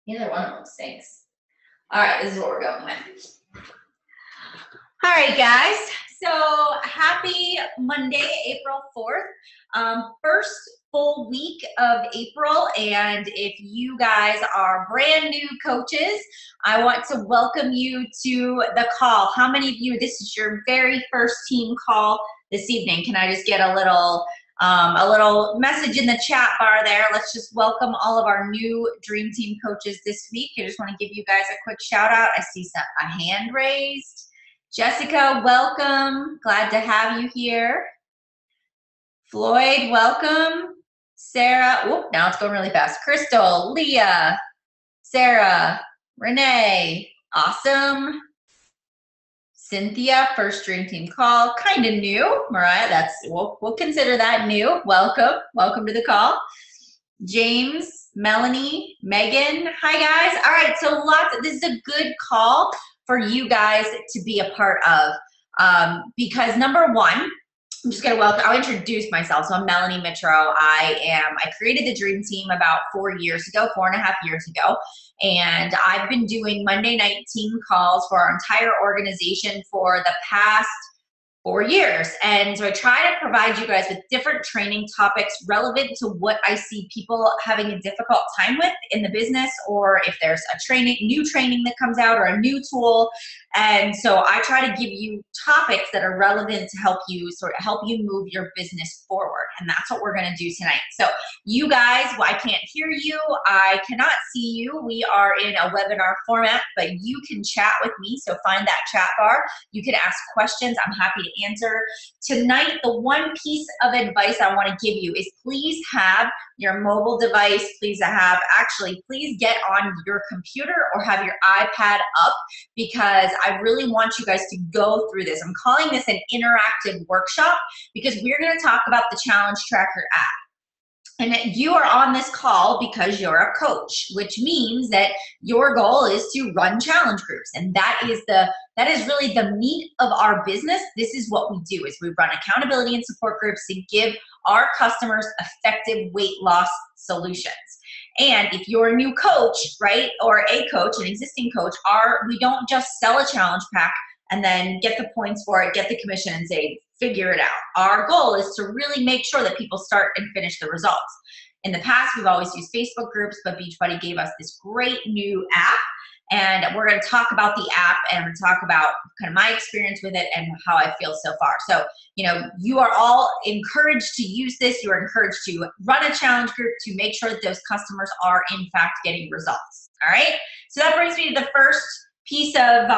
Either one of them stinks. All right, this is what we're going with. All right, guys. So happy Monday, April 4th. First full week of April. And if you guys are brand new coaches, I want to welcome you to the call. How many of you, this is your very first team call this evening? Can I just get a little message in the chat bar there? Let's just welcome all of our new Dream Team coaches this week. I just want to give you guys a quick shout out. I see a hand raised. Jessica, welcome. Glad to have you here. Floyd, welcome. Sarah, whoop, now it's going really fast. Crystal, Leah, Sarah, Renee, awesome. Cynthia, first Dream Team call, kind of new. Mariah, we'll consider that new. Welcome to the call. James, Melanie, Megan, hi guys. All right, so this is a good call for you guys to be a part of because number one, I'm just gonna I'll introduce myself. So I'm Melanie Mitro. I created the Dream Team about 4.5 years ago. And I've been doing Monday night team calls for our entire organization for the past 4 years. And so I try to provide you guys with different training topics relevant to what I see people having a difficult time with in the business, or if there's new training that comes out or a new tool. And so I try to give you topics that are relevant to help you move your business forward. And that's what we're going to do tonight. So you guys, I can't hear you. I cannot see you. We are in a webinar format, but you can chat with me. So find that chat bar. You can ask questions. I'm happy to answer. Tonight, the one piece of advice I want to give you is please have your mobile device. Please get on your computer or have your iPad up, because I really want you guys to go through this. I'm calling this an interactive workshop because we're going to talk about the Challenge Tracker app. And you are on this call because you're a coach, which means that your goal is to run challenge groups. And that is really the meat of our business. This is what we do, is we run accountability and support groups to give our customers effective weight loss solutions. And if you're a new coach, right, or a coach, an existing coach, we don't just sell a challenge pack and then get the points for it, get the commission and say, figure it out. Our goal is to really make sure that people start and finish the results. In the past, we've always used Facebook groups, but Beachbody gave us this great new app. And we're going to talk about the app, and we're going to talk about kind of my experience with it and how I feel so far. So, you are all encouraged to use this. You are encouraged to run a challenge group to make sure that those customers are, in fact, getting results. All right. So that brings me to the first piece of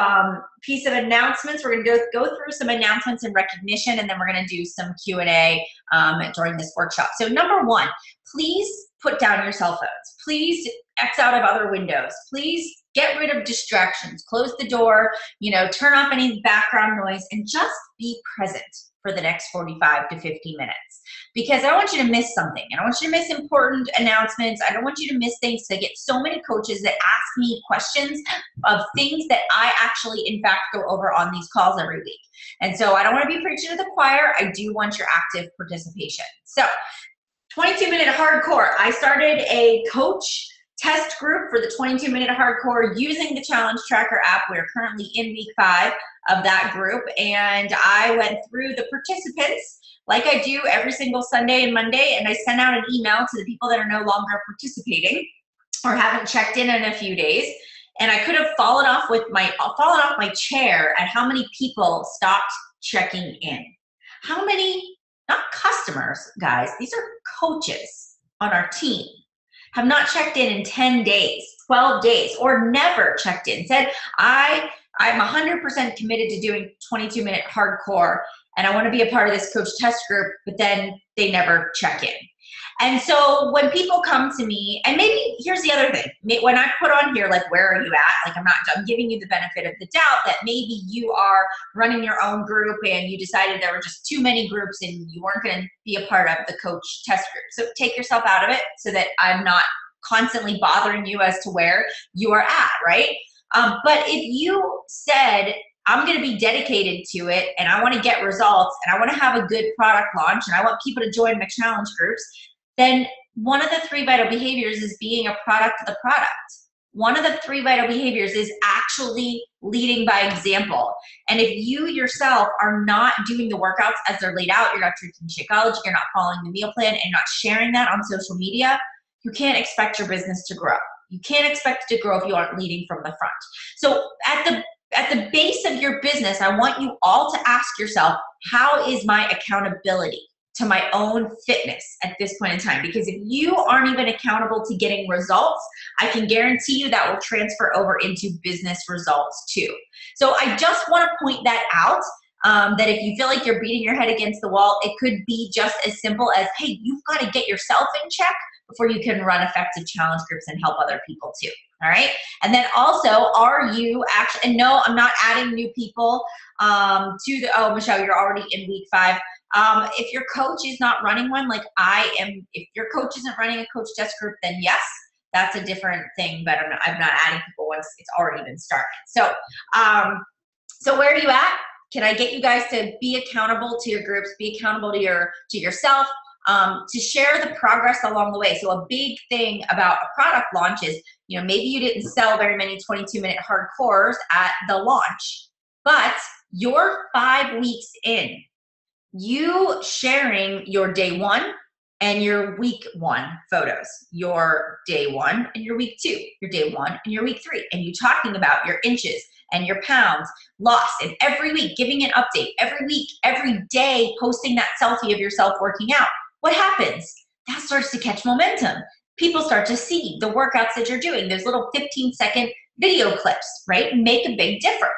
announcements. We're going to go through some announcements and recognition, and then we're going to do some Q&A during this workshop. So number one, please put down your cell phones. Please X out of other windows. Please get rid of distractions. Close the door, turn off any background noise, and just be present for the next 45 to 50 minutes. Because I don't want you to miss something. I don't want you to miss important announcements. I don't want you to miss things. I get so many coaches that ask me questions of things that I actually, in fact, go over on these calls every week. And so I don't want to be preaching to the choir. I do want your active participation. So 22-minute hardcore. I started a coach test group for the 22-minute hardcore using the Challenge Tracker app. We're currently in week 5 of that group, and I went through the participants like I do every single Sunday and Monday, and I sent out an email to the people that are no longer participating or haven't checked in a few days. And I could have fallen off my chair at how many people stopped checking in. How many, not customers, guys, these are coaches on our team, have not checked in 10 days, 12 days, or never checked in, said, I'm 100% committed to doing 22-minute hardcore, and I want to be a part of this coach test group, but then they never check in. And so when people come to me, and maybe here's the other thing, when I put on here, like, where are you at? Like, I'm giving you the benefit of the doubt that maybe you are running your own group and you decided there were just too many groups and you weren't going to be a part of the coach test group. So take yourself out of it so that I'm not constantly bothering you as to where you are at, right? But if you said, I'm going to be dedicated to it and I want to get results and I want to have a good product launch and I want people to join my challenge groups, then one of the 3 vital behaviors is being a product of the product. one of the 3 vital behaviors is actually leading by example. And if you yourself are not doing the workouts as they're laid out, you're not drinking Shakeology, you're not following the meal plan, and you're not sharing that on social media, you can't expect your business to grow. You can't expect it to grow if you aren't leading from the front. So at the base of your business, I want you all to ask yourself, how is my accountability to my own fitness at this point in time? Because if you aren't even accountable to getting results, I can guarantee you that will transfer over into business results too. So I just want to point that out, that if you feel like you're beating your head against the wall, it could be just as simple as, hey, you've got to get yourself in check before you can run effective challenge groups and help other people too. All right. And then also, are you actually, and no, I'm not adding new people to the, oh, Michelle, you're already in week 5. If your coach is not running one, like I am, if your coach isn't running a coach test group, then yes, that's a different thing, but I'm not adding people once it's already been started. So, so where are you at? Can I get you guys to be accountable to your groups, be accountable to yourself, to share the progress along the way? So a big thing about a product launch is, you know, maybe you didn't sell very many 22-minute hardcores at the launch, but you're 5 weeks in, you sharing your day 1 and your week 1 photos, your day 1 and your week 2, your day 1 and your week 3, and you talking about your inches and your pounds lost, and every week giving an update, every week, every day posting that selfie of yourself working out. What happens? That starts to catch momentum. People start to see the workouts that you're doing. There's little 15-second video clips, right? Make a big difference.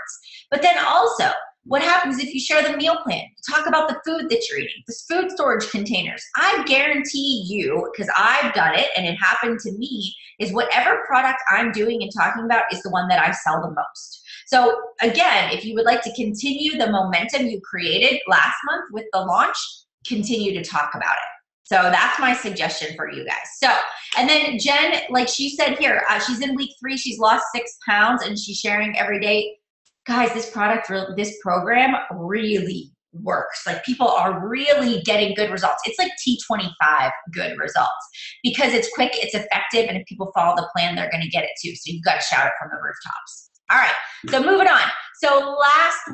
But then also, what happens if you share the meal plan? Talk about the food that you're eating, the food storage containers. I guarantee you, because I've done it and it happened to me, is whatever product I'm doing and talking about is the one that I sell the most. So again, if you would like to continue the momentum you created last month with the launch, continue to talk about it. So that's my suggestion for you guys. So, and then Jen, like she said here, she's in week 3, she's lost 6 pounds and she's sharing every day. Guys, this program really works. Like people are really getting good results. It's like T25 good results because it's quick, it's effective, and if people follow the plan, they're going to get it too. So you've got to shout it from the rooftops. All right, so moving on. So last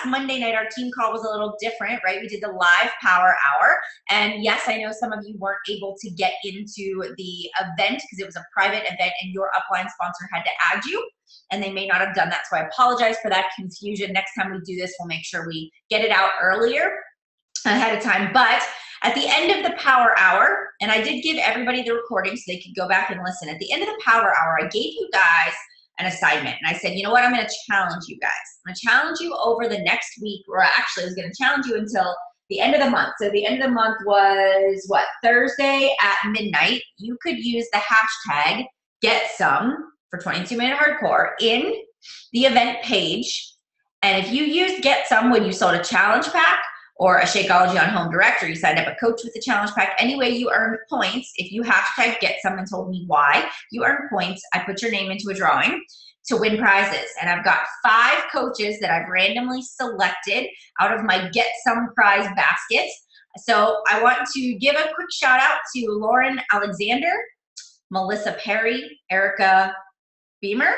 Monday night, our team call was a little different, right? We did the live power hour. And yes, I know some of you weren't able to get into the event because it was a private event and your upline sponsor had to add you. And they may not have done that. So I apologize for that confusion. Next time we do this, we'll make sure we get it out earlier ahead of time. But at the end of the power hour, and I did give everybody the recording so they could go back and listen. At the end of the power hour, I gave you guys an assignment. And I said, you know what? I'm going to challenge you guys. I'm going to challenge you over the next week, or actually I was going to challenge you until the end of the month. So the end of the month was what? Thursday at midnight. You could use the hashtag #GetSome for 22-minute hardcore in the event page. And if you used #GetSome when you sold a challenge pack or a Shakeology on Home Direct, or you signed up a coach with the challenge pack, anyway, you earned points. If you hashtag #GetSome and told me why, you earn points. I put your name into a drawing to win prizes. And I've got 5 coaches that I've randomly selected out of my #GetSome prize basket. So I want to give a quick shout out to Lauren Alexander, Melissa Perry, Erica Beamer,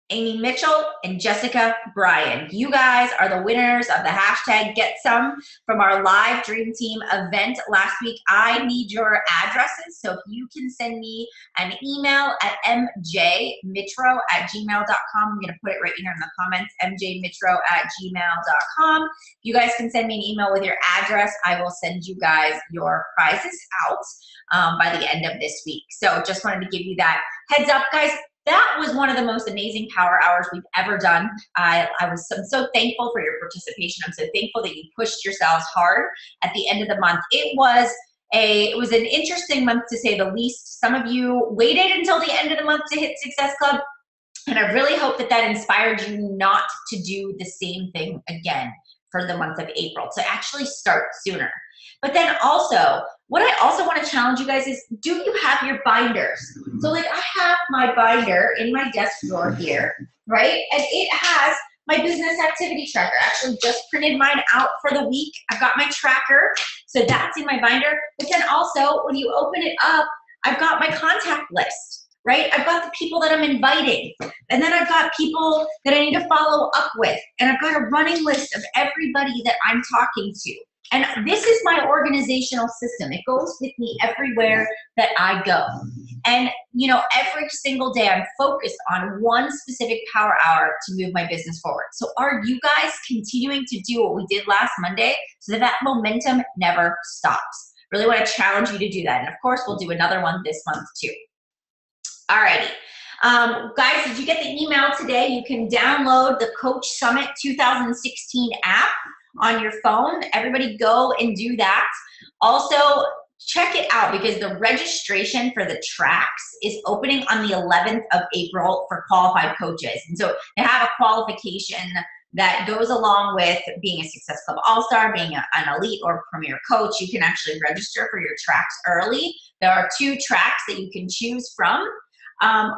Amy Mitchell, and Jessica Bryan. You guys are the winners of the hashtag #GetSome from our live Dream Team event last week. I need your addresses, so if you can send me an email at mjmitro@gmail.com. I'm going to put it right here in the comments, mjmitro@gmail.com. If you guys can send me an email with your address, I will send you guys your prizes out by the end of this week. So just wanted to give you that heads up, guys. That was one of the most amazing power hours we've ever done. I'm so thankful for your participation. I'm so thankful that you pushed yourselves hard at the end of the month. It was an interesting month to say the least. Some of you waited until the end of the month to hit Success Club, and I really hope that inspired you not to do the same thing again for the month of April, to actually start sooner. But then also, what I also want to challenge you guys is, do you have your binders? So like I have my binder in my desk drawer here, right? And it has my business activity tracker. I actually just printed mine out for the week. I've got my tracker, so that's in my binder. But then also, when you open it up, I've got my contact list, right? I've got the people that I'm inviting, and then I've got people that I need to follow up with, and I've got a running list of everybody that I'm talking to. And this is my organizational system. It goes with me everywhere that I go. And, you know, every single day I'm focused on one specific power hour to move my business forward. So are you guys continuing to do what we did last Monday so that that momentum never stops? Really want to challenge you to do that. And of course, we'll do another one this month too. Alrighty. Guys, did you get the email today? You can download the Coach Summit 2016 app on your phone. Everybody go and do that. Also, check it out because the registration for the tracks is opening on the 11th of April for qualified coaches. And so they have a qualification that goes along with being a Success Club All-Star, being an elite or premier coach. You can actually register for your tracks early. There are 2 tracks that you can choose from.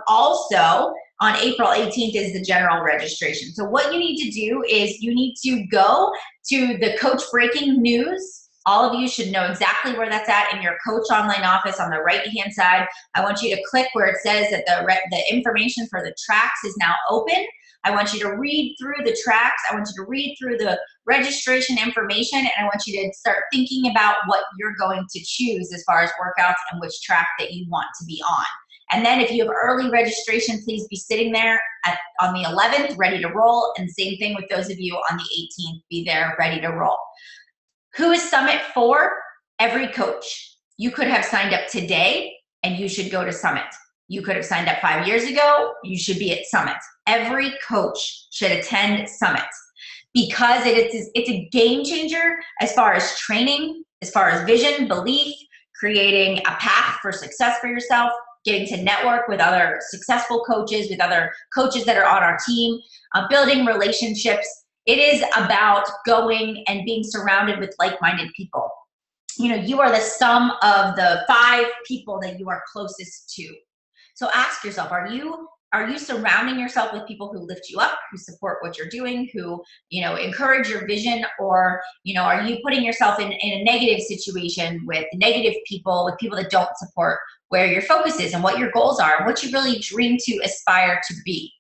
Also, on April 18th is the general registration. So what you need to do is you need to go to the Coach Breaking News. All of you should know exactly where that's at in your Coach Online office on the right-hand side. I want you to click where it says that the information for the tracks is now open. I want you to read through the tracks. I want you to read through the registration information, and I want you to start thinking about what you're going to choose as far as workouts and which track that you want to be on. And then if you have early registration, please be sitting there on the 11th, ready to roll. And same thing with those of you on the 18th, be there, ready to roll. Who is Summit for? Every coach. You could have signed up today and you should go to Summit. You could have signed up 5 years ago, you should be at Summit. Every coach should attend Summit because it's a game changer as far as training, as far as vision, belief, creating a path for success for yourself, getting to network with other successful coaches, with other coaches that are on our team, building relationships. It is about going and being surrounded with like-minded people. You know, you are the sum of the 5 people that you are closest to. So ask yourself, are you surrounding yourself with people who lift you up, who support what you're doing, who, you know, encourage your vision, or, you know, are you putting yourself in a negative situation with negative people, with people that don't support where your focus is and what your goals are and what you really dream to aspire to be?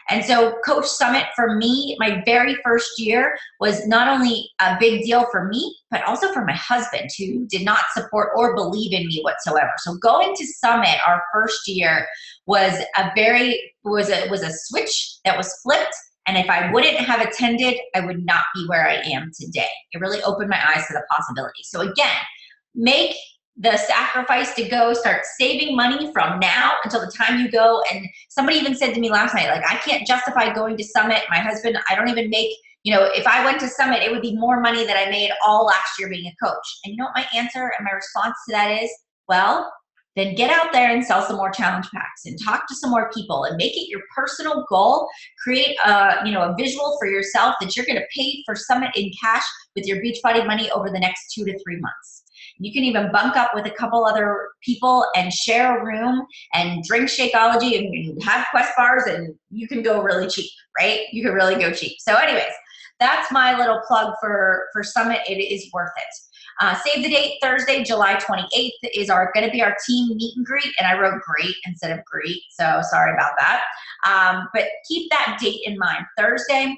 And so Coach Summit for me, my very first year was not only a big deal for me, but also for my husband who did not support or believe in me whatsoever. So going to Summit our first year was a switch that was flipped. And if I wouldn't have attended, I would not be where I am today. It really opened my eyes to the possibilities. So again, make the sacrifice to go, start saving money from now until the time you go. And somebody even said to me last night, like, I can't justify going to Summit. My husband, I don't even make, you know, if I went to Summit, it would be more money than I made all last year being a coach. And you know what my answer and my response to that is? Well, then get out there and sell some more challenge packs and talk to some more people and make it your personal goal. Create a visual for yourself that you're going to pay for Summit in cash with your Beachbody money over the next 2 to 3 months. You can even bunk up with a couple other people and share a room and drink Shakeology and have Quest bars, and you can go really cheap, right? You can really go cheap. So anyways, that's my little plug for Summit. It is worth it. Save the date, Thursday, July 28th is going to be our team meet and greet, and I wrote great instead of greet, so sorry about that. But keep that date in mind, Thursday.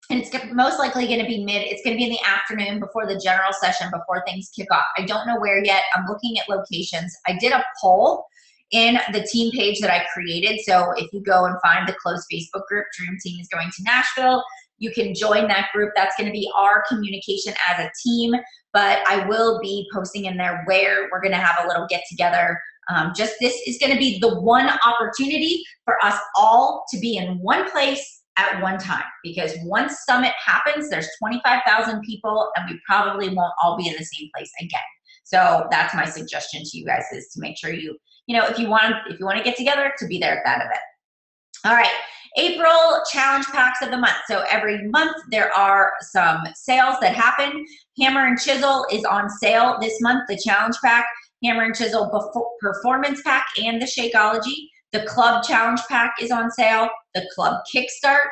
And it's most likely going to be it's going to be in the afternoon before the general session, before things kick off. I don't know where yet. I'm looking at locations. I did a poll in the team page that I created. So if you go and find the closed Facebook group, Dream Team is going to Nashville, you can join that group. That's going to be our communication as a team. But I will be posting in there where we're going to have a little get together. This is going to be the one opportunity for us all to be in one place at one time, because once Summit happens, there's 25,000 people and we probably won't all be in the same place again. So that's my suggestion to you guys, is to make sure if you want to get together, to be there at that event. All right, April challenge packs of the month. So every month there are some sales that happen. Hammer and Chisel is on sale this month, the challenge pack, Hammer and Chisel performance pack and the Shakeology. The club challenge pack is on sale. The club kickstart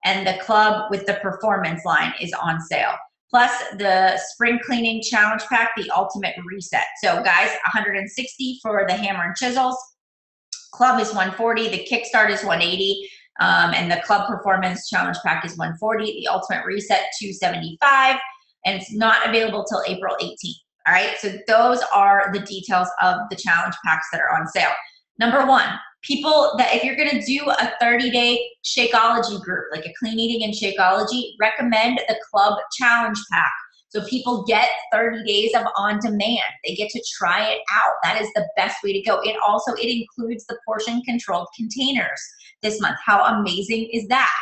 and the club with the performance line is on sale. Plus the spring cleaning challenge pack, the ultimate reset. So guys, $160 for the Hammer and Chisels. Club is 140, the Kickstart is 180, and the Club Performance Challenge Pack is 140, the Ultimate Reset 275, and it's not available till April 18th. All right, so those are the details of the challenge packs that are on sale. Number one, people that if you're gonna do a 30-day Shakeology group, like a clean eating and Shakeology, recommend the Club Challenge Pack. So people get 30 days of on demand. They get to try it out. That is the best way to go. It includes the portion controlled containers this month. How amazing is that?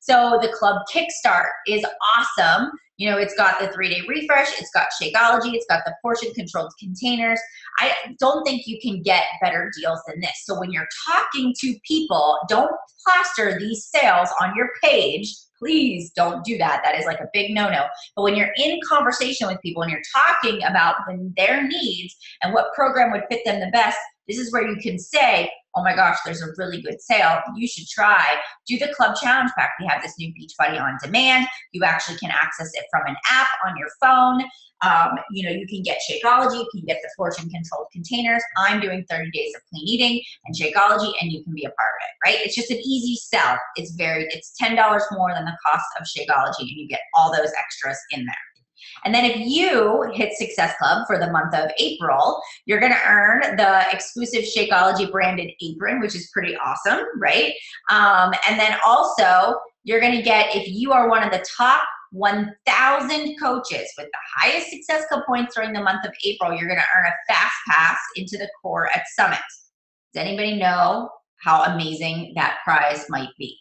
So the Club Kickstart is awesome. You know, it's got the 3-day refresh, it's got Shakeology, it's got the portion controlled containers. I don't think you can get better deals than this. So when you're talking to people, don't plaster these sales on your page. Please don't do that. That is like a big no-no. But when you're in conversation with people and you're talking about their needs and what program would fit them the best, this is where you can say, oh my gosh, there's a really good sale. You should try. Do the Club Challenge Pack. We have this new Beachbody on demand. You actually can access it from an app on your phone. You know, you can get Shakeology, you can get the portion controlled containers. I'm doing 30 days of clean eating and Shakeology, and you can be a part of it, right? It's just an easy sell. It's $10 more than the cost of Shakeology, and you get all those extras in there. And then if you hit Success Club for the month of April, you're gonna earn the exclusive Shakeology branded apron, which is pretty awesome, right? And then also, you're gonna get, if you are one of the top 1,000 coaches with the highest Success Club points during the month of April, you're gonna earn a fast pass into the core at Summit. Does anybody know how amazing that prize might be?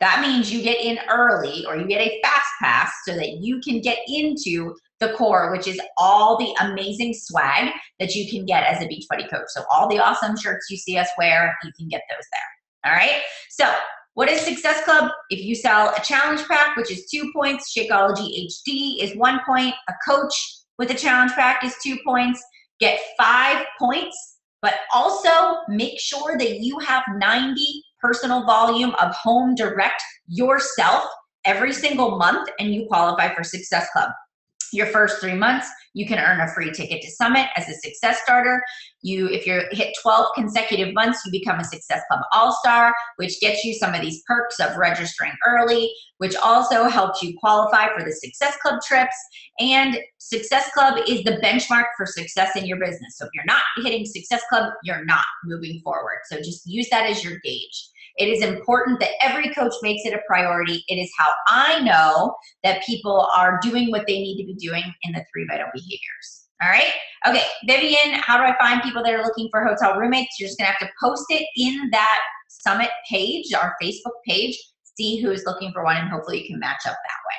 That means you get in early, or you get a fast pass so that you can get into the core, which is all the amazing swag that you can get as a Beachbody coach. So all the awesome shirts you see us wear, you can get those there. All right. So what is Success Club? If you sell a challenge pack, which is 2 points, Shakeology HD is 1 point, a coach with a challenge pack is 2 points, get 5 points, but also make sure that you have 90 personal volume of home direct yourself every single month, and you qualify for Success Club. Your first 3 months, you can earn a free ticket to Summit as a Success Starter. If you hit 12 consecutive months, you become a Success Club All-Star, which gets you some of these perks of registering early, which also helps you qualify for the Success Club trips. And Success Club is the benchmark for success in your business. So if you're not hitting Success Club, you're not moving forward. So just use that as your gauge. It is important that every coach makes it a priority. It is how I know that people are doing what they need to be doing in the 3 vital behaviors. All right? Okay, Vivian, how do I find people that are looking for hotel roommates? You're just gonna have to post it in that Summit page, our Facebook page, see who's looking for one, and hopefully you can match up that way.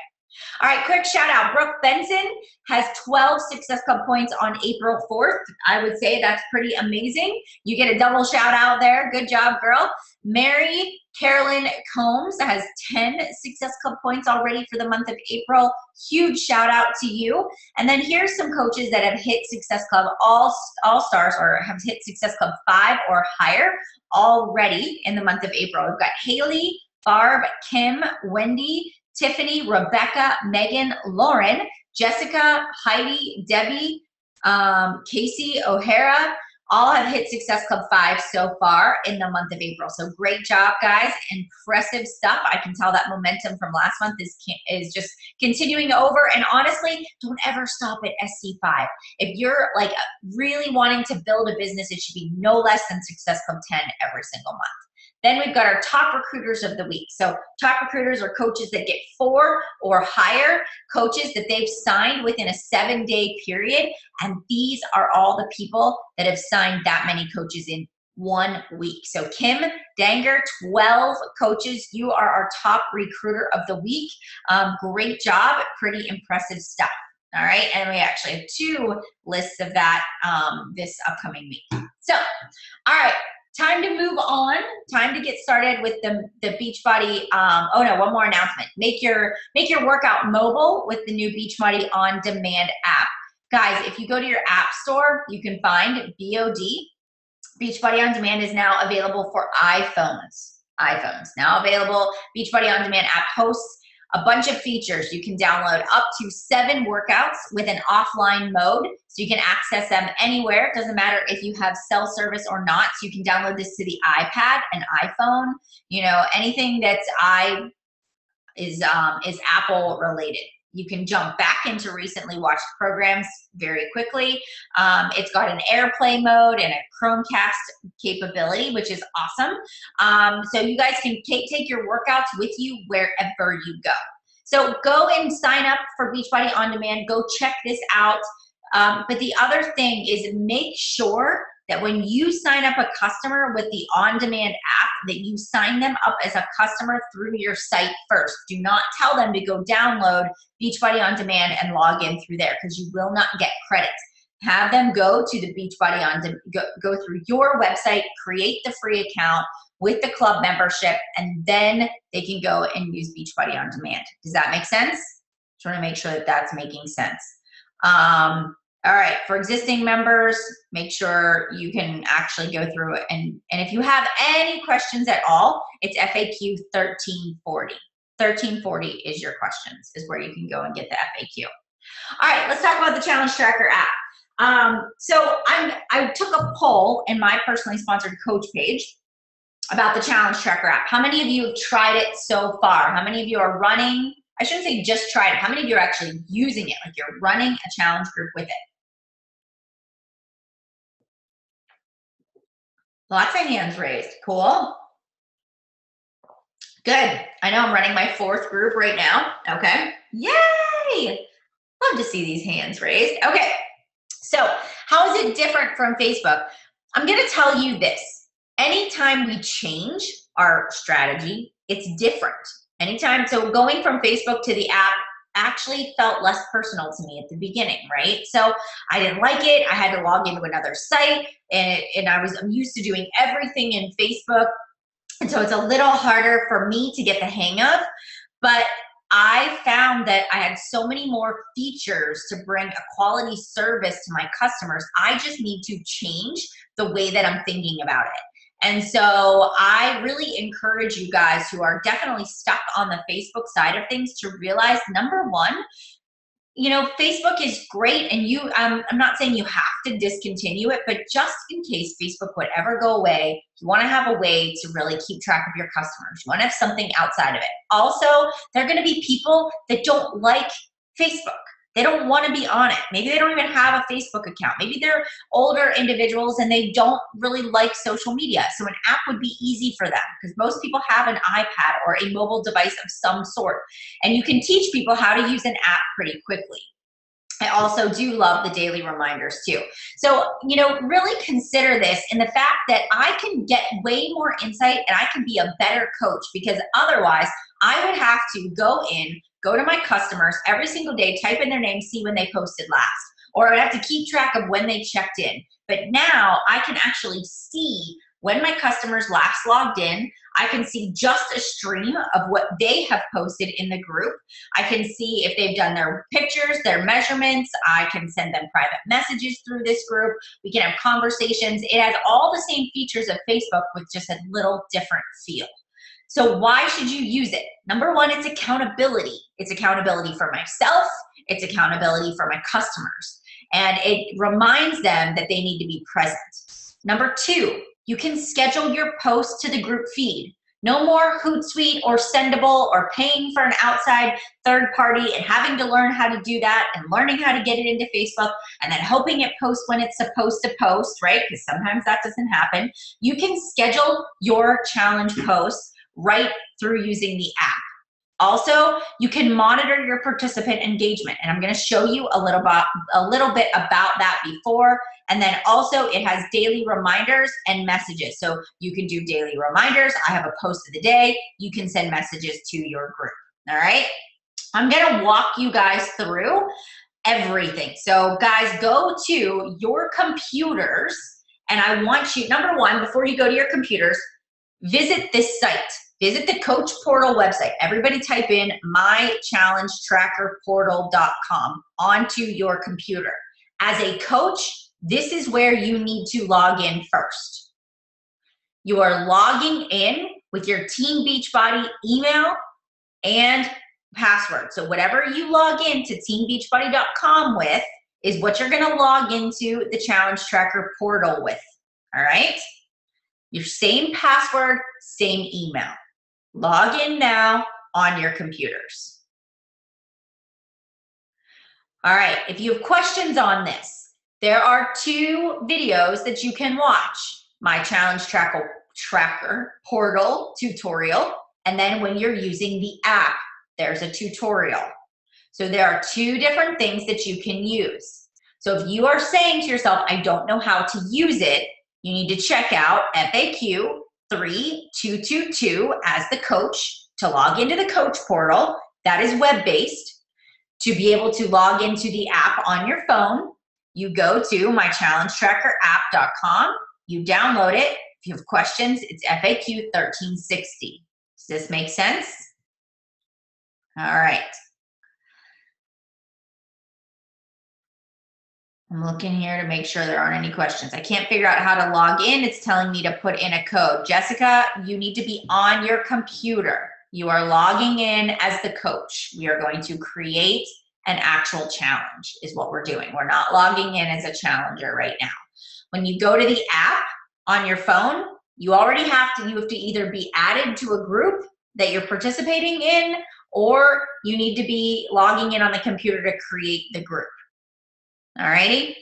All right, quick shout out. Brooke Benson has 12 Success Club points on April 4th. I would say that's pretty amazing. You get a double shout out there. Good job, girl. Mary Carolyn Combs has 10 Success Club points already for the month of April. Huge shout out to you. And then here's some coaches that have hit Success Club All-Stars, or have hit Success Club 5 or higher already in the month of April. We've got Haley, Barb, Kim, Wendy, Tiffany, Rebecca, Megan, Lauren, Jessica, Heidi, Debbie, Casey, O'Hara, all have hit Success Club 5 so far in the month of April. So great job, guys. Impressive stuff. I can tell that momentum from last month is just continuing over. And honestly, don't ever stop at SC5. If you're like really wanting to build a business, it should be no less than Success Club 10 every single month. Then we've got our top recruiters of the week. So top recruiters are coaches that get 4 or higher, coaches that they've signed within a 7-day period. And these are all the people that have signed that many coaches in 1 week. So Kim Danger, 12 coaches. You are our top recruiter of the week. Great job. Pretty impressive stuff. All right. And we actually have 2 lists of that this upcoming week. So, all right. Time to move on. Time to get started with the Beachbody. Oh no, one more announcement. Make your workout mobile with the new Beachbody On Demand app. Guys, if you go to your app store, you can find BOD. Beachbody On Demand is now available for iPhones. iPhones now available. Beachbody On Demand app hosts a bunch of features. You can download up to 7 workouts with an offline mode, so you can access them anywhere. It doesn't matter if you have cell service or not. So you can download this to the iPad, an iPhone, you know, anything that's is Apple related. You can jump back into recently watched programs very quickly. It's got an AirPlay mode and a Chromecast capability, which is awesome. So you guys can take your workouts with you wherever you go. So go and sign up for Beachbody On Demand. Go check this out. But the other thing is, make sure that when you sign up a customer with the on-demand app, that you sign them up as a customer through your site first. Do not tell them to go download Beachbody On Demand and log in through there, because you will not get credits. Have them go to the Beachbody On Demand, go through your website, create the free account with the club membership, and then they can go and use Beachbody On Demand. Does that make sense? Just want to make sure that that's making sense. All right, for existing members, make sure you can actually go through it. And if you have any questions at all, it's FAQ 1340. 1340 is your questions, is where you can go and get the FAQ. All right, let's talk about the Challenge Tracker app. So I took a poll in my personally sponsored coach page about the Challenge Tracker app. How many of you have tried it so far? How many of you are running? I shouldn't say just tried it. How many of you are actually using it? Like you're running a challenge group with it? Lots of hands raised. Cool. Good. I know I'm running my 4th group right now. Okay. Yay. Love to see these hands raised. Okay. So how is it different from Facebook? I'm going to tell you this. Anytime we change our strategy, it's different. Anytime. So going from Facebook to the app actually felt less personal to me at the beginning, right? So I didn't like it. I had to log into another site, and I'm used to doing everything in Facebook. And so it's a little harder for me to get the hang of, but I found that I had so many more features to bring a quality service to my customers. I just need to change the way that I'm thinking about it. And so I really encourage you guys who are definitely stuck on the Facebook side of things to realize, number one, you know, Facebook is great, and I'm not saying you have to discontinue it, but just in case Facebook would ever go away, you want to have a way to really keep track of your customers. You want to have something outside of it. Also, there are going to be people that don't like Facebook. They don't want to be on it. Maybe they don't even have a Facebook account. Maybe they're older individuals and they don't really like social media. So an app would be easy for them, because most people have an iPad or a mobile device of some sort. And you can teach people how to use an app pretty quickly. I also do love the daily reminders too. So, you know, really consider this in the fact that I can get way more insight and I can be a better coach, because otherwise I would have to go to my customers every single day, type in their name, see when they posted last, or I would have to keep track of when they checked in. But now I can actually see when my customers last logged in. I can see just a stream of what they have posted in the group. I can see if they've done their pictures, their measurements. I can send them private messages through this group. We can have conversations. It has all the same features of Facebook with just a little different feel. So why should you use it? Number one, it's accountability. It's accountability for myself. It's accountability for my customers. And it reminds them that they need to be present. Number two, you can schedule your posts to the group feed. No more Hootsuite or Sendable or paying for an outside third party and having to learn how to do that and learning how to get it into Facebook and then hoping it posts when it's supposed to post, right? Because sometimes that doesn't happen. You can schedule your challenge posts right through using the app. Also, you can monitor your participant engagement, and I'm going to show you a little bit about that before. And then also it has daily reminders and messages. So you can do daily reminders. I have a post of the day. You can send messages to your group. All right. I'm going to walk you guys through everything. So guys, go to your computers, and I want you, number one, before you go to your computers, visit this site. Visit the Coach Portal website. Everybody type in mychallengetrackerportal.com onto your computer. As a coach, this is where you need to log in first. You are logging in with your Team Beachbody email and password. So whatever you log into teambeachbody.com with is what you're going to log into the challenge tracker portal with. All right? Your same password, same email. Log in now on your computers. All right, if you have questions on this, there are 2 videos that you can watch. My challenge tracker portal tutorial, and then when you're using the app, there's a tutorial. So there are 2 different things that you can use. So if you are saying to yourself, I don't know how to use it, you need to check out FAQ 3222 as the coach to log into the coach portal. That is web-based. To be able to log into the app on your phone, you go to mychallengetrackerapp.com, you download it. If you have questions, it's FAQ 1360. Does this make sense? All right. I'm looking here to make sure there aren't any questions. I can't figure out how to log in. It's telling me to put in a code. Jessica, you need to be on your computer. You are logging in as the coach. We are going to create an actual challenge is what we're doing. We're not logging in as a challenger right now. When you go to the app on your phone, you already have to either be added to a group that you're participating in, or you need to be logging in on the computer to create the group. All righty?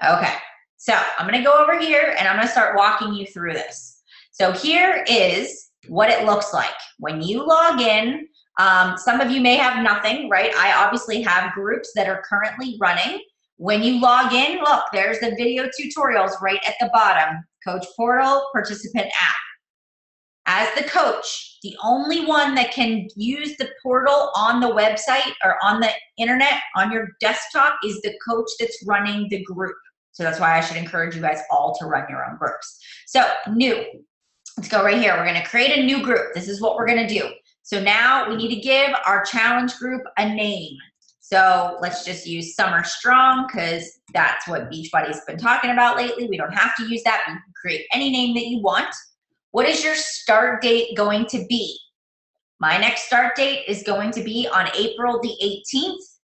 Okay, so I'm gonna go over here and I'm gonna start walking you through this. So here is what it looks like. When you log in, some of you may have nothing, right? I obviously have groups that are currently running. When you log in, look, there's the video tutorials right at the bottom. Coach portal, participant app. As the coach, the only one that can use the portal on the website or on the internet, on your desktop, is the coach that's running the group. So that's why I should encourage you guys all to run your own groups. So new, let's go right here. We're gonna create a new group. This is what we're gonna do. So now we need to give our challenge group a name. So let's just use Summer Strong because that's what Beachbody's been talking about lately. We don't have to use that. You can create any name that you want. What is your start date going to be? My next start date is going to be on April the 18th.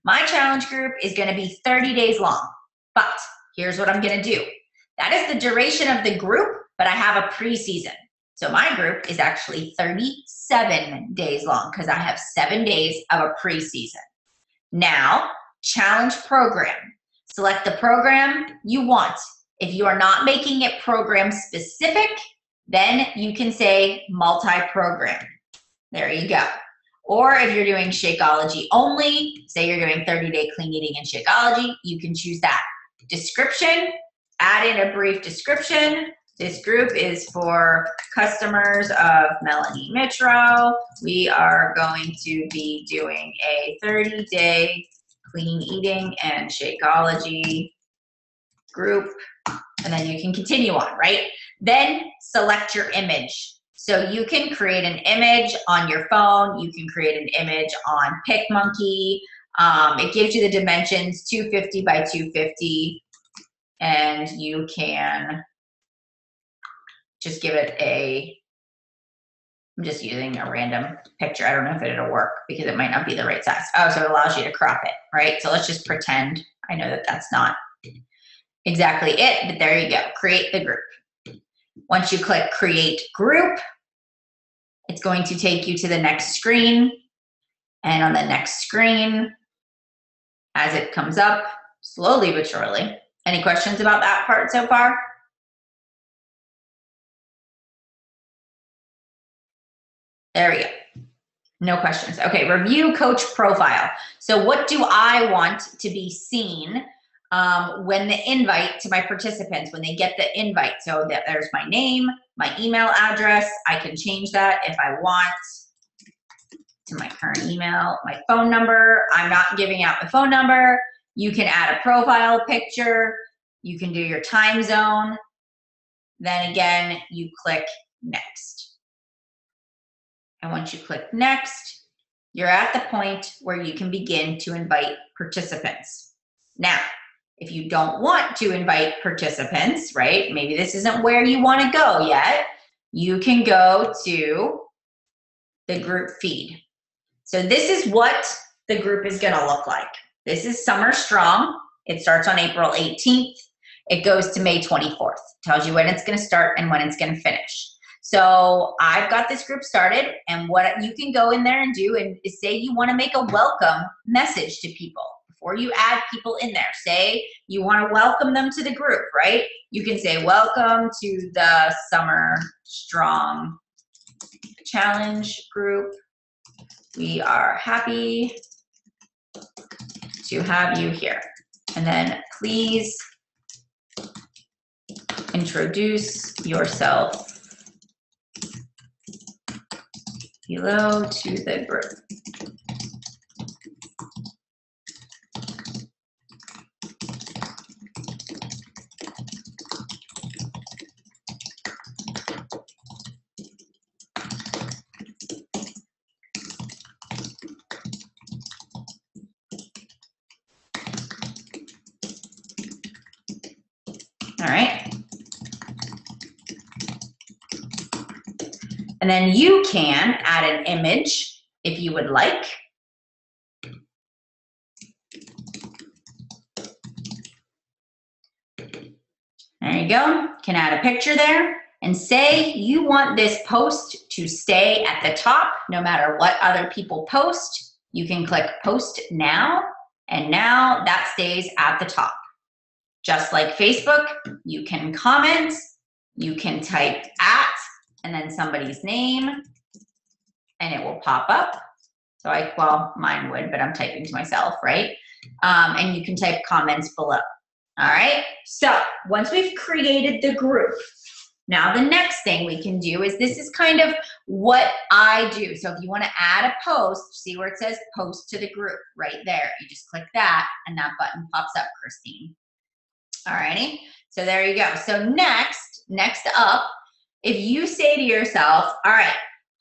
My challenge group is going to be 30 days long. But here's what I'm going to do. That is the duration of the group, but I have a preseason. So my group is actually 37 days long because I have 7 days of a preseason. Now, challenge program. Select the program you want. If you are not making it program specific, then you can say multi-program. There you go. Or if you're doing Shakeology only, say you're doing 30-day clean eating and Shakeology, you can choose that. Description, add in a brief description. This group is for customers of Melanie Mitro. We are going to be doing a 30-day clean eating and Shakeology group. And then you can continue on, right? Then select your image. So you can create an image on your phone. You can create an image on PicMonkey. It gives you the dimensions, 250 by 250. And you can just give it I'm just using a random picture. I don't know if it'll work because it might not be the right size. Oh, so it allows you to crop it, right? So let's just pretend. I know that that's not exactly it, but there you go. Create the group. Once you click create group, it's going to take you to the next screen. And on the next screen, as it comes up, slowly but surely. Any questions about that part so far? There we go. No questions. Okay, review coach profile. So what do I want to be seen when the invite to my participants, when they get the invite? So that there's my name, my email address. I can change that if I want to my current email, my phone number. I'm not giving out the phone number. You can add a profile picture. You can do your time zone. Then again, you click next. And once you click next, you're at the point where you can begin to invite participants. Now, if you don't want to invite participants, right? Maybe this isn't where you want to go yet. You can go to the group feed. So this is what the group is going to look like. This is Summer Strong. It starts on April 18th. It goes to May 24th. Tells you when it's going to start and when it's going to finish. So I've got this group started, and what you can go in there and do is say you want to make a welcome message to people. Before you add people in there, say you want to welcome them to the group, right? You can say, welcome to the Summer Strong Challenge group. We are happy to have you here. And then please introduce yourself below to the group. All right. And then you can add an image if you would like. There you go. Can add a picture there and say you want this post to stay at the top no matter what other people post. You can click post now, and now that stays at the top. Just like Facebook, you can comment, you can type at, and then somebody's name, and it will pop up. So well, mine would, but I'm typing to myself, right? And you can type comments below. All right, so once we've created the group, now the next thing we can do is, this is kind of what I do. So if you want to add a post, see where it says post to the group right there. You just click that, and that button pops up, Christine. All righty, so there you go. So next up, if you say to yourself, all right,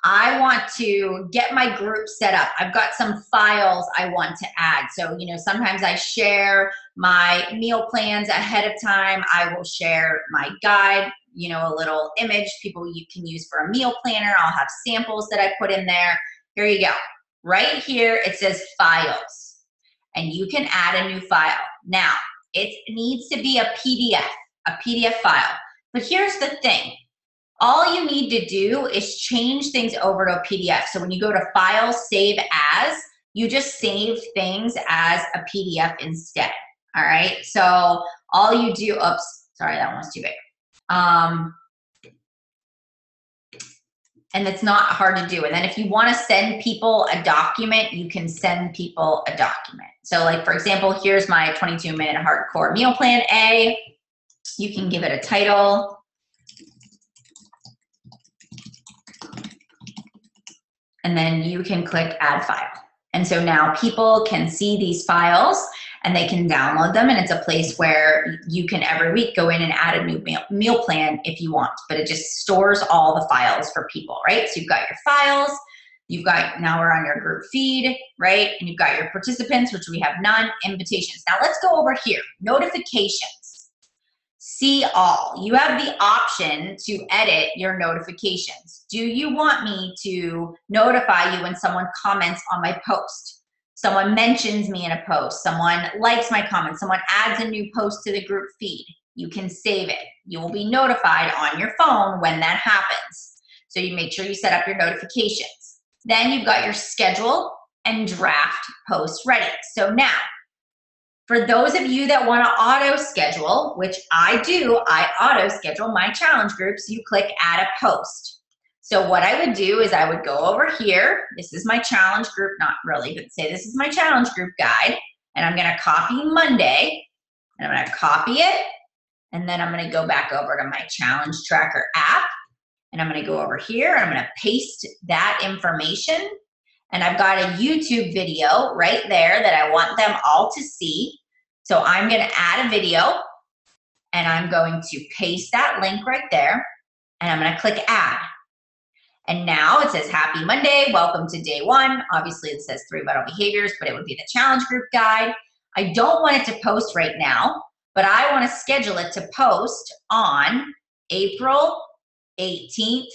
I want to get my group set up. I've got some files I want to add. So, sometimes I share my meal plans ahead of time. I will share my guide, a little image you can use for a meal planner. I'll have samples that I put in there. Here you go. Right here, it says files, and you can add a new file. Now, it needs to be a PDF file. But here's the thing. All you need to do is change things over to a PDF. So when you go to File, Save As, you just save things as a PDF instead. All right. So all you do, oops, sorry, that one was too big. And it's not hard to do. And then if you want to send people a document, you can send people a document. So like, for example, here's my 22-minute hardcore meal plan A. You can give it a title. And then you can click Add File. And so now people can see these files and they can download them, and it's a place where you can every week go in and add a new meal plan if you want, but it just stores all the files for people, right? So you've got your files, now we're on your group feed, right? And you've got your participants, which we have none, invitations. Now let's go over here, notifications. See all. You have the option to edit your notifications. Do you want me to notify you when someone comments on my post? Someone mentions me in a post, someone likes my comment, someone adds a new post to the group feed. You can save it. You will be notified on your phone when that happens. So you make sure you set up your notifications. Then you've got your schedule and draft post ready. So now, for those of you that want to auto schedule, which I do, I auto schedule my challenge groups, you click add a post. So what I would do is I would go over here. This is my challenge group, not really, but say this is my challenge group guide. And I'm going to copy Monday, and I'm going to copy it. And then I'm going to go back over to my challenge tracker app, and I'm going to go over here, and I'm going to paste that information. And I've got a YouTube video right there that I want them all to see. So I'm going to add a video, and I'm going to paste that link right there, and I'm going to click add. And now it says, happy Monday, welcome to day one. Obviously it says 3 vital behaviors, but it would be the challenge group guide. I don't want it to post right now, but I want to schedule it to post on April 18th,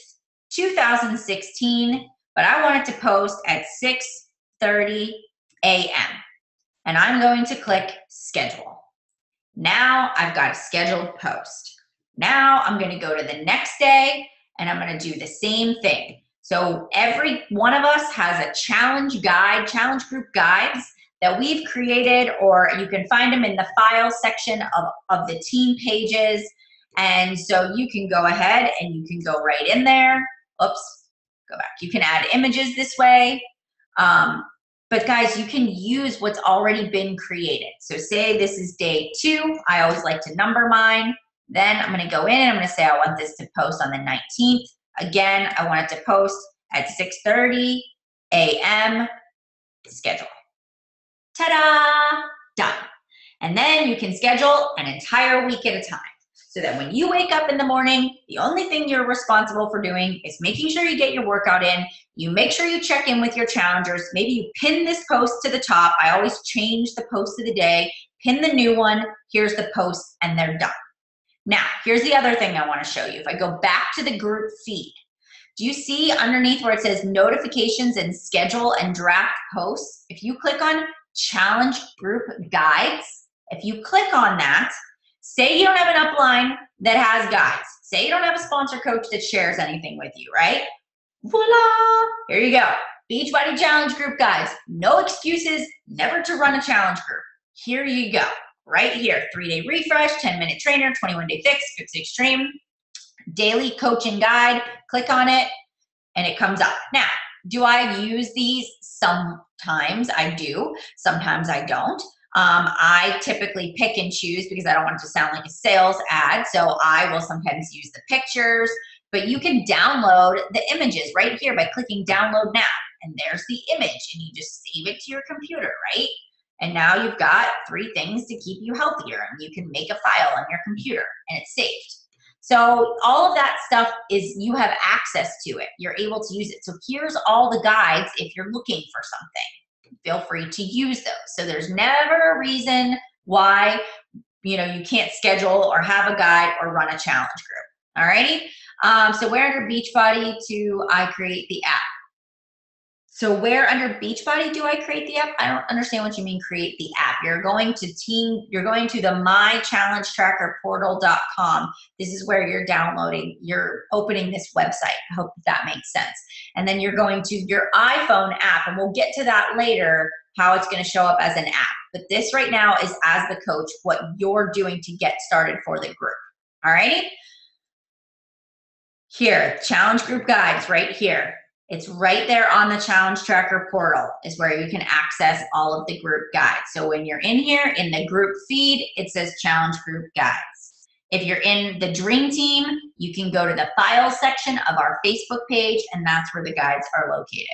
2016, but I want it to post at 6 6:30 a.m. And I'm going to click schedule. Now I've got a scheduled post. Now I'm going to go to the next day and I'm going to do the same thing. So every one of us has a challenge guide, challenge group guides that we've created, or you can find them in the file section of the team pages. And so you can go ahead and you can go right in there. Oops, go back. You can add images this way. But guys, you can use what's already been created. So say this is day 2. I always like to number mine. Then I'm going to go in and I'm going to say I want this to post on the 19th. Again, I want it to post at 6:30 a.m. schedule. Ta-da! Done. And then you can schedule an entire week at a time. So that when you wake up in the morning, the only thing you're responsible for doing is making sure you get your workout in. You make sure you check in with your challengers. Maybe you pin this post to the top. I always change the post of the day, pin the new one. Here's the post, and they're done. Now, here's the other thing I want to show you. If I go back to the group feed, do you see underneath where it says notifications and schedule and draft posts? If you click on challenge group guides, if you click on that, say you don't have an upline that has guides. Say you don't have a sponsor coach that shares anything with you, right? Voila! Here you go. Beachbody Challenge Group guides. No excuses, never to run a challenge group. Here you go. Right here. 3-day refresh, 10-minute trainer, 21-day fix, fix extreme, daily coaching guide. Click on it and it comes up. Now, do I use these? Sometimes I do. Sometimes I don't. I typically pick and choose because I don't want it to sound like a sales ad. So I will sometimes use the pictures, but you can download the images right here by clicking download now. And there's the image and you just save it to your computer, right? And now you've got 3 things to keep you healthier and you can make a file on your computer and it's saved. So all of that stuff is, you have access to it. You're able to use it. So here's all the guides if you're looking for something. Feel free to use those. So there's never a reason why, you can't schedule or have a guide or run a challenge group. All righty. So where under Beachbody do I create the app? So where under Beachbody do I create the app? I don't understand what you mean create the app. You're going to the mychallengetrackerportal.com. This is where you're opening this website. I hope that makes sense. And then you're going to your iPhone app, and we'll get to that later, how it's going to show up as an app. But this right now is, as the coach, what you're doing to get started for the group. All righty? Here, challenge group guides right here. It's right there on the Challenge Tracker portal is where you can access all of the group guides. So when you're in here in the group feed, it says Challenge Group Guides. If you're in the Dream Team, you can go to the Files section of our Facebook page, and that's where the guides are located.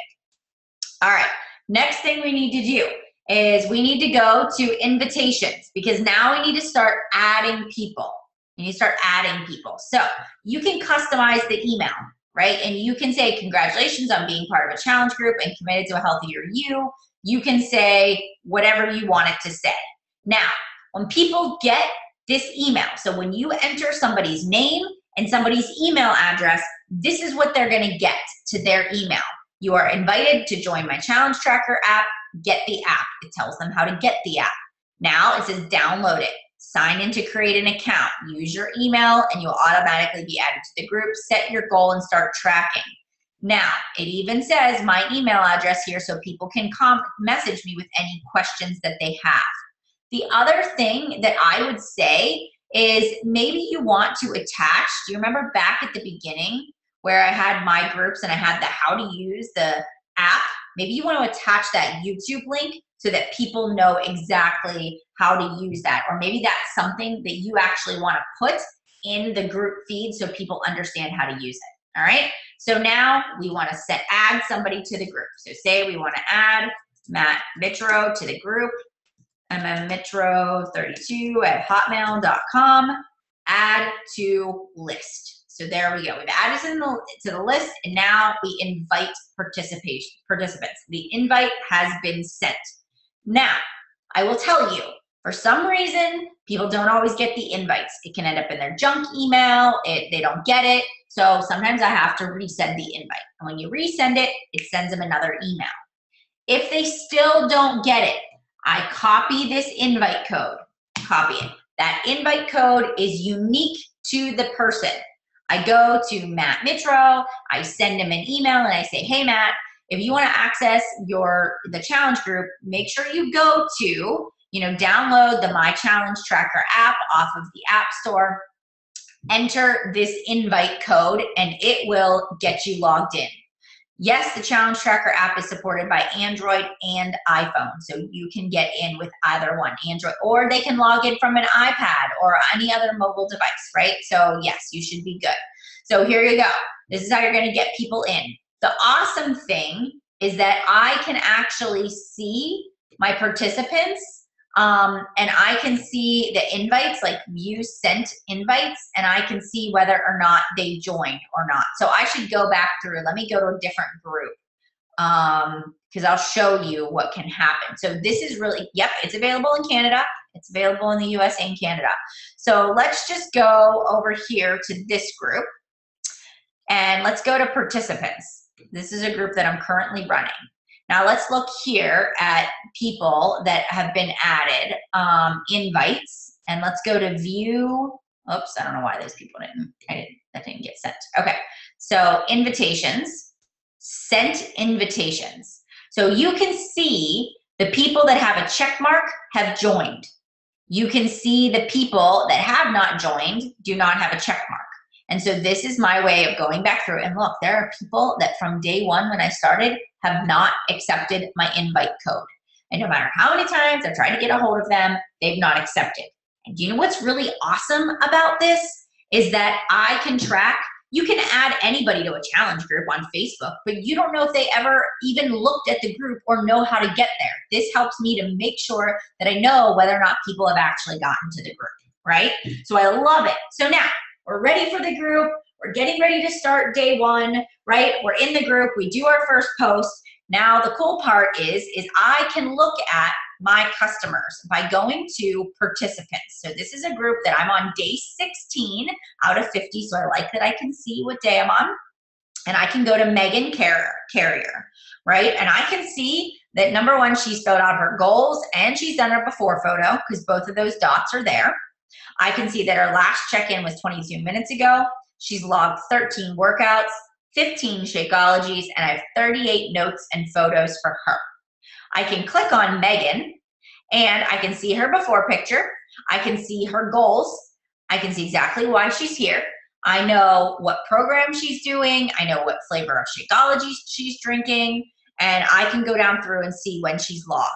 All right, next thing we need to do is we need to go to invitations, because now we need to start adding people. You need to start adding people. So you can customize the email, right? And you can say, congratulations on being part of a challenge group and committed to a healthier you. You can say whatever you want it to say. Now, when people get this email, so when you enter somebody's name and somebody's email address, this is what they're gonna get to their email. You are invited to join my Challenge Tracker app, get the app. It tells them how to get the app. Now it says download it. Sign in to create an account, use your email, and you'll automatically be added to the group. Set your goal and start tracking. Now, it even says my email address here so people can message me with any questions that they have. The other thing that I would say is maybe you want to attach, do you remember back at the beginning where I had my groups and I had the how to use the app? Maybe you want to attach that YouTube link so that people know exactly how to use that. Or maybe that's something that you actually want to put in the group feed so people understand how to use it. All right. So now we want to add somebody to the group. So say we want to add Matt Mitro to the group, mmmitro32@hotmail.com, add to list. So there we go. We've added to the list, and now we invite participants. The invite has been sent. Now, I will tell you, for some reason, people don't always get the invites. It can end up in their junk email. They don't get it. So sometimes I have to resend the invite. And when you resend it, it sends them another email. If they still don't get it, I copy this invite code, copy it. That invite code is unique to the person. I go to Matt Mitro, I send him an email and I say, hey Matt, if you want to access the challenge group, make sure you go to, download the My Challenge Tracker app off of the App Store, enter this invite code, and it will get you logged in. Yes, the Challenge Tracker app is supported by Android and iPhone, so you can get in with either one, Android, or they can log in from an iPad or any other mobile device, right? So yes, you should be good. So here you go. This is how you're going to get people in. The awesome thing is that I can actually see my participants, and I can see the invites, like view sent invites, and I can see whether or not they joined or not. So I should go back through. Let me go to a different group because I'll show you what can happen. So this is really, yep, it's available in Canada. It's available in the US and Canada. So let's just go over here to this group and let's go to participants. This is a group that I'm currently running. Now let's look here at people that have been added, invites, and let's go to view. Oops, I don't know why those people that didn't get sent. Okay, so invitations, sent invitations. So you can see the people that have a check mark have joined. You can see the people that have not joined do not have a check mark. And so this is my way of going back through and look, there are people that from day one when I started have not accepted my invite code. And no matter how many times I've tried to get a hold of them, they've not accepted. And do you know what's really awesome about this is that I can track, you can add anybody to a challenge group on Facebook, but you don't know if they ever even looked at the group or know how to get there. This helps me to make sure that I know whether or not people have actually gotten to the group, right? So I love it. So now, we're ready for the group. We're getting ready to start day one, right? We're in the group. We do our first post. Now, the cool part is I can look at my customers by going to participants. So this is a group that I'm on day 16 out of 50. So I like that I can see what day I'm on. And I can go to Megan Carrier, right? And I can see that number one, she's filled out her goals and she's done her before photo because both of those dots are there. I can see that her last check-in was 22 minutes ago. She's logged 13 workouts, 15 Shakeologies, and I have 38 notes and photos for her. I can click on Megan, and I can see her before picture. I can see her goals. I can see exactly why she's here. I know what program she's doing. I know what flavor of Shakeology she's drinking, and I can go down through and see when she's logged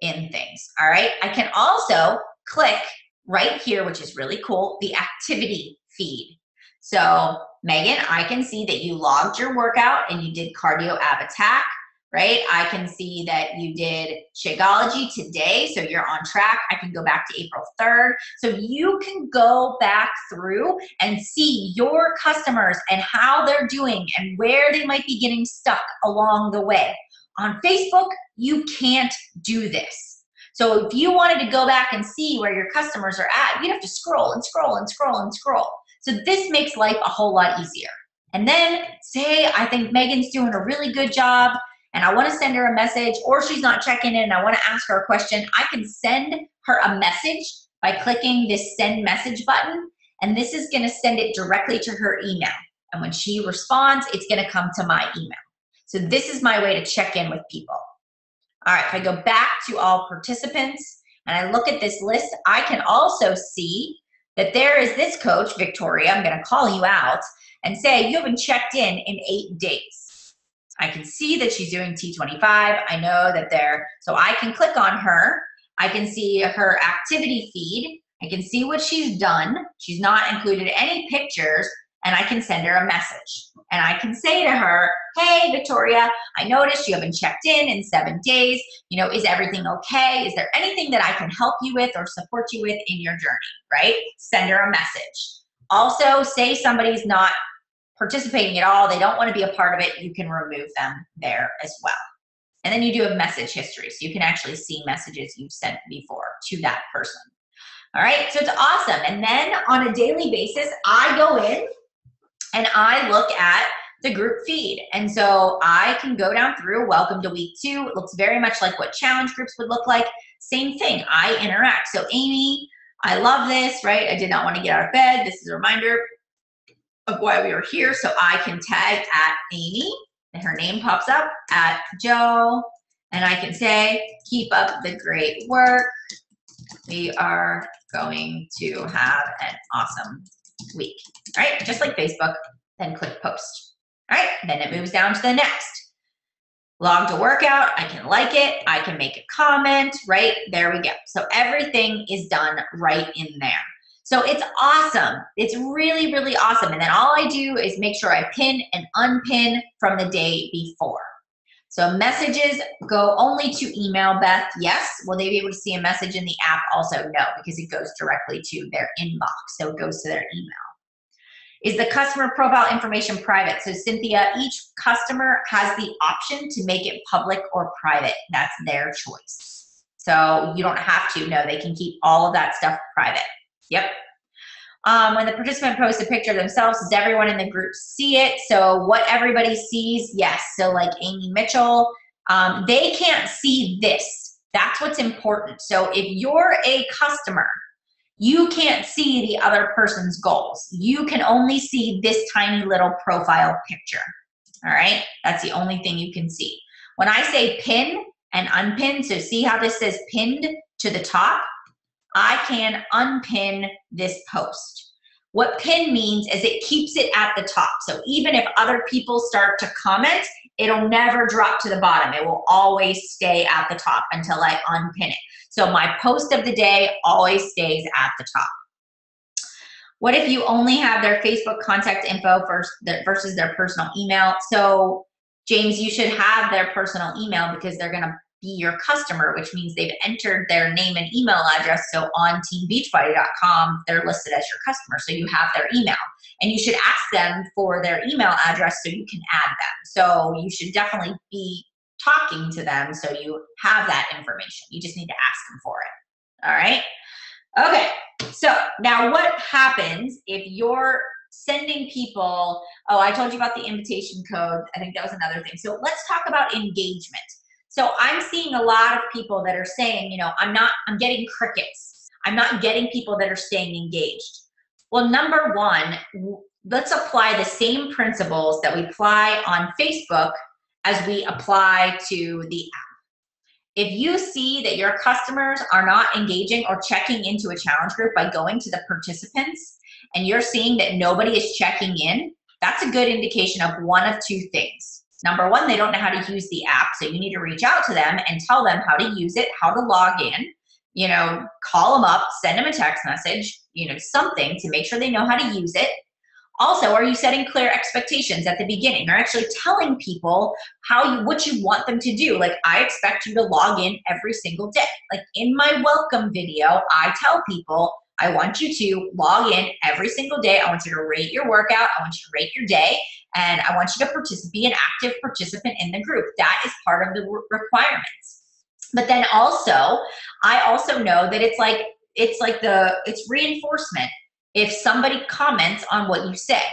in things, all right? I can also click right here, which is really cool, the activity feed. So Megan, I can see that you logged your workout and you did cardio ab attack, right? I can see that you did Shakeology today, so you're on track. I can go back to April 3rd. So you can go back through and see your customers and how they're doing and where they might be getting stuck along the way. On Facebook, you can't do this. So if you wanted to go back and see where your customers are at, you'd have to scroll and scroll and scroll and scroll. So this makes life a whole lot easier. And then say, I think Megan's doing a really good job and I want to send her a message, or she's not checking in and I want to ask her a question. I can send her a message by clicking this send message button, and this is going to send it directly to her email. And when she responds, it's going to come to my email. So this is my way to check in with people. All right, if I go back to all participants and I look at this list, I can also see that there is this coach, Victoria. I'm going to call you out and say you haven't checked in 8 days. I can see that she's doing T25. I know that so I can click on her. I can see her activity feed. I can see what she's done. She's not included any pictures, and I can send her a message. And I can say to her, hey, Victoria, I noticed you haven't checked in 7 days. You know, is everything okay? Is there anything that I can help you with or support you with in your journey, right? Send her a message. Also, say somebody's not participating at all, they don't want to be a part of it, you can remove them there as well. And then you do a message history, so you can actually see messages you've sent before to that person. All right, so it's awesome. And then on a daily basis, I go in and I look at the group feed. And so I can go down through welcome to week 2. It looks very much like what challenge groups would look like. Same thing, I interact. So Amy, I love this, right? I did not want to get out of bed. This is a reminder of why we were here. So I can tag at Amy and her name pops up at Joe. And I can say, keep up the great work. We are going to have an awesome week, all right? Just like Facebook, then click post, all right? Then it moves down to the next. Log to workout, I can like it, I can make a comment, right? There we go. So everything is done right in there. So it's awesome. It's really, really awesome. And then all I do is make sure I pin and unpin from the day before. So messages go only to email, Beth. Yes. Will they be able to see a message in the app? Also, no, because it goes directly to their inbox. So it goes to their email. Is the customer profile information private? So Cynthia, each customer has the option to make it public or private. That's their choice. So you don't have to. No, they can keep all of that stuff private. Yep. When the participant posts a picture of themselves, does everyone in the group see it? So what everybody sees, yes. So like Amy Mitchell, they can't see this. That's what's important. So if you're a customer, you can't see the other person's goals. You can only see this tiny little profile picture. All right, that's the only thing you can see. When I say pin and unpin, so see how this says pinned to the top? I can unpin this post. What pin means is it keeps it at the top. So even if other people start to comment, it'll never drop to the bottom. It will always stay at the top until I unpin it. So my post of the day always stays at the top. What if you only have their Facebook contact info versus their personal email? So James, you should have their personal email because they're gonna be your customer, which means they've entered their name and email address. So on teambeachbody.com, they're listed as your customer. So you have their email and you should ask them for their email address so you can add them. So you should definitely be talking to them so you have that information. You just need to ask them for it. All right. Okay. So now what happens if you're sending people, oh, I told you about the invitation code. I think that was another thing. So let's talk about engagement. So I'm seeing a lot of people that are saying, you know, I'm getting crickets. I'm not getting people that are staying engaged. Well, number one, let's apply the same principles that we apply on Facebook as we apply to the app. If you see that your customers are not engaging or checking into a challenge group by going to the participants and you're seeing that nobody is checking in, that's a good indication of one of two things. Number one, they don't know how to use the app, so you need to reach out to them and tell them how to use it, how to log in, you know, call them up, send them a text message, you know, something to make sure they know how to use it. Also, are you setting clear expectations at the beginning? Or actually telling people what you want them to do? Like, I expect you to log in every single day. Like in my welcome video, I tell people, I want you to log in every single day. I want you to rate your workout. I want you to rate your day. And I want you to be an active participant in the group. That is part of the requirements. But then also, I also know that it's reinforcement if somebody comments on what you say.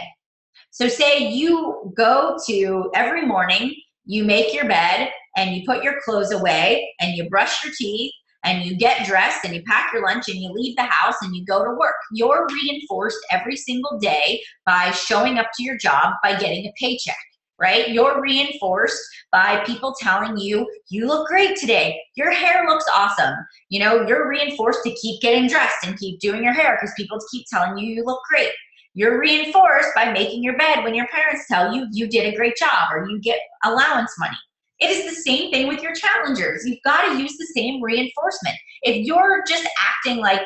So say you go to every morning, you make your bed and you put your clothes away and you brush your teeth and you get dressed and you pack your lunch and you leave the house and you go to work. You're reinforced every single day by showing up to your job by getting a paycheck, right? You're reinforced by people telling you, you look great today. Your hair looks awesome. You know, you're reinforced to keep getting dressed and keep doing your hair because people keep telling you you look great. You're reinforced by making your bed when your parents tell you you did a great job or you get allowance money. It is the same thing with your challengers. You've got to use the same reinforcement. If you're just acting like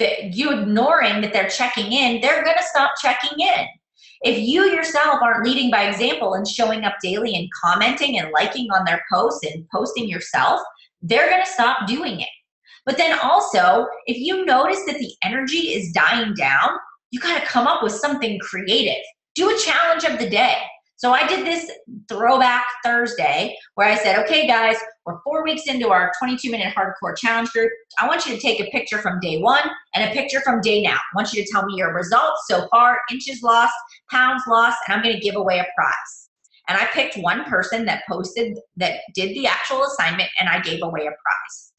you ignoring that they're checking in, they're going to stop checking in. If you yourself aren't leading by example and showing up daily and commenting and liking on their posts and posting yourself, they're going to stop doing it. But then also, if you notice that the energy is dying down, you got to come up with something creative. Do a challenge of the day. So I did this throwback Thursday where I said, okay, guys, we're 4 weeks into our 22-minute hardcore challenge group. I want you to take a picture from day one and a picture from day now. I want you to tell me your results so far, inches lost, pounds lost, and I'm going to give away a prize. And I picked one person that posted, that did the actual assignment, and I gave away a prize.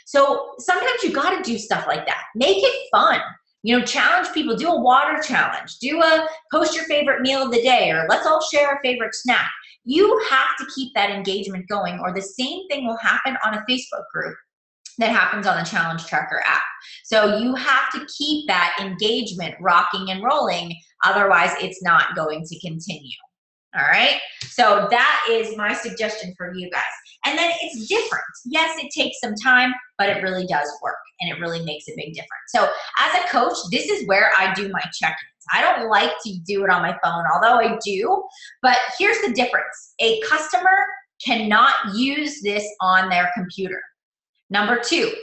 So sometimes you got to do stuff like that. Make it fun. You know, challenge people, do a water challenge, post your favorite meal of the day, or let's all share a favorite snack. You have to keep that engagement going, or the same thing will happen on a Facebook group that happens on the Challenge Tracker app. So you have to keep that engagement rocking and rolling, otherwise it's not going to continue. All right, so that is my suggestion for you guys. And then it's different. Yes, it takes some time, but it really does work, and it really makes a big difference. So as a coach, this is where I do my check-ins. I don't like to do it on my phone, although I do, but here's the difference. A customer cannot use this on their computer. Number two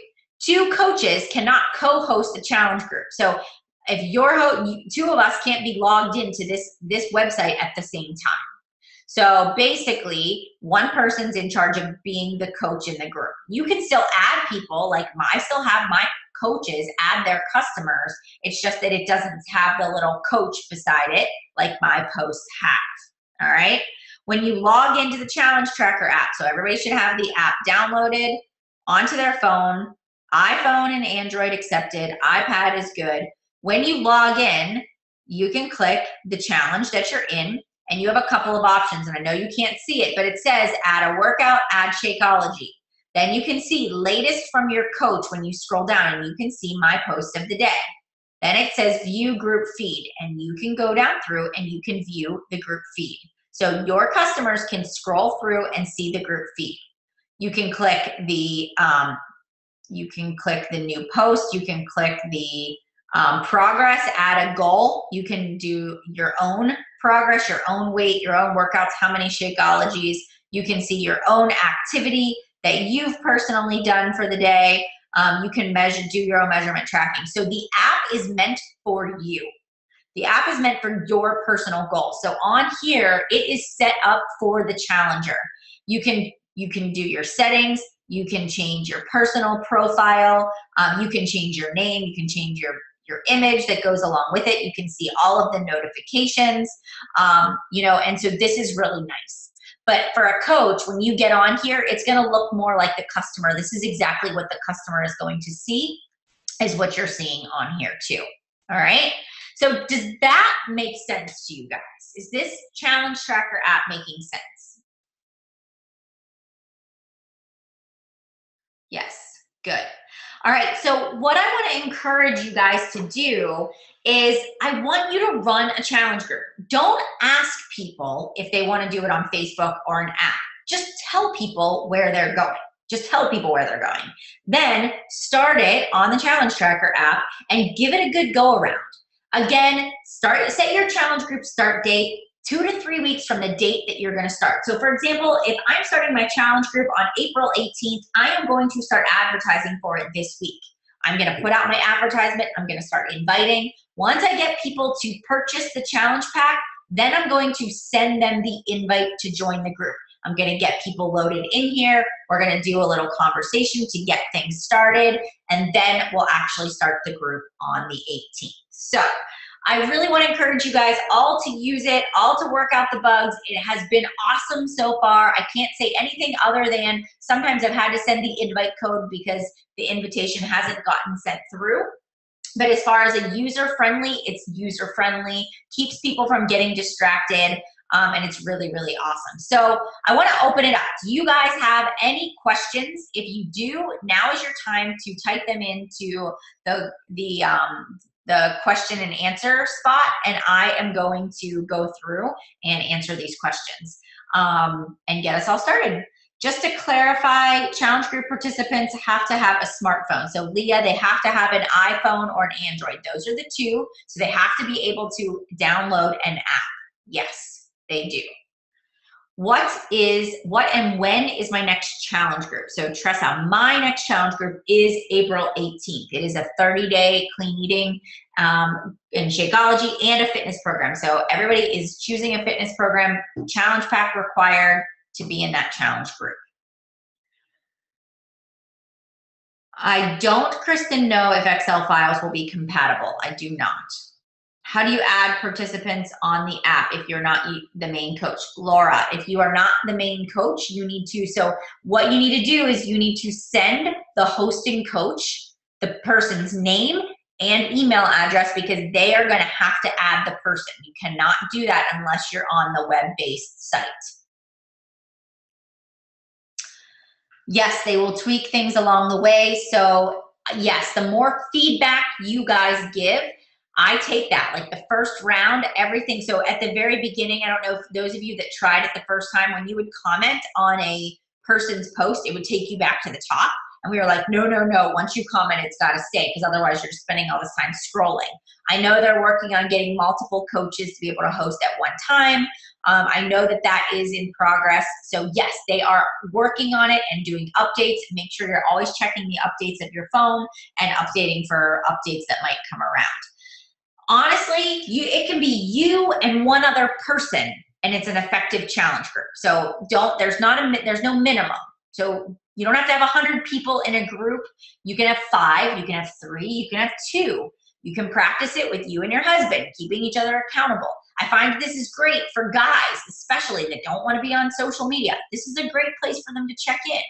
coaches cannot co-host a challenge group. So if two of us can't be logged into this website at the same time. So basically, one person's in charge of being the coach in the group. You can still add people, like I still have my coaches add their customers. It's just that it doesn't have the little coach beside it like my posts have. All right. When you log into the Challenge Tracker app, so everybody should have the app downloaded onto their phone, iPhone and Android accepted, iPad is good. When you log in, you can click the challenge that you're in, and you have a couple of options, and I know you can't see it, but it says add a workout, add Shakeology. Then you can see latest from your coach when you scroll down, and you can see my post of the day. Then it says view group feed, and you can go down through and you can view the group feed. So your customers can scroll through and see the group feed. You can click the new post. You can click the progress, add a goal. You can do your own progress, your own weight, your own workouts, how many Shakeologies. You can see your own activity that you've personally done for the day. You can do your own measurement tracking. So the app is meant for you. The app is meant for your personal goal. So on here, it is set up for the challenger. You can do your settings. You can change your personal profile. You can change your name. You can change your image that goes along with it. You can see all of the notifications, and so this is really nice. But for a coach, when you get on here, it's going to look more like the customer. This is exactly what the customer is going to see, is what you're seeing on here too. All right. So does that make sense to you guys? Is this Challenge Tracker app making sense? Yes. Good. All right, so what I want to encourage you guys to do is I want you to run a challenge group. Don't ask people if they want to do it on Facebook or an app. Just tell people where they're going. Just tell people where they're going. Then start it on the Challenge Tracker app and give it a good go around. Again, set your challenge group start date 2 to 3 weeks from the date that you're going to start. So for example, if I'm starting my challenge group on April 18th, I am going to start advertising for it this week. I'm going to put out my advertisement. I'm going to start inviting. Once I get people to purchase the challenge pack, then I'm going to send them the invite to join the group. I'm going to get people loaded in here. We're going to do a little conversation to get things started, and then we'll actually start the group on the 18th. So I really want to encourage you guys all to use it, all to work out the bugs. It has been awesome so far. I can't say anything other than sometimes I've had to send the invite code because the invitation hasn't gotten sent through. But as far as a user-friendly, it's user-friendly, keeps people from getting distracted, and it's really, really awesome. So I want to open it up. Do you guys have any questions? If you do, now is your time to type them into the question and answer spot, and I am going to go through and answer these questions and get us all started. Just to clarify, challenge group participants have to have a smartphone. So Leah, they have to have an iPhone or an Android. Those are the two. So they have to be able to download an app. Yes, they do. What and when is my next challenge group? So Tressa, my next challenge group is April 18th. It is a 30-day clean eating in Shakeology and a fitness program. So everybody is choosing a fitness program, challenge pack required to be in that challenge group. I don't, Kristen, know if Excel files will be compatible. I do not. How do you add participants on the app if you're not the main coach? Laura, if you are not the main coach, you need to, so what you need to do is you need to send the hosting coach the person's name and email address, because they are going to have to add the person. You cannot do that unless you're on the web-based site. Yes, they will tweak things along the way. So yes, the more feedback you guys give, I take that, like the first round, everything. So at the very beginning, I don't know if those of you that tried it the first time, when you would comment on a person's post, it would take you back to the top. And we were like, no, no, no. Once you comment, it's got to stay, because otherwise you're spending all this time scrolling. I know they're working on getting multiple coaches to be able to host at one time. I know that that is in progress. So yes, they are working on it and doing updates. Make sure you're always checking the updates of your phone and updating for updates that might come around. Honestly, it can be you and one other person, and it's an effective challenge group. So there's no minimum. So you don't have to have 100 people in a group. You can have 5, you can have 3, you can have 2. You can practice it with you and your husband, keeping each other accountable. I find this is great for guys, especially that don't want to be on social media. This is a great place for them to check in.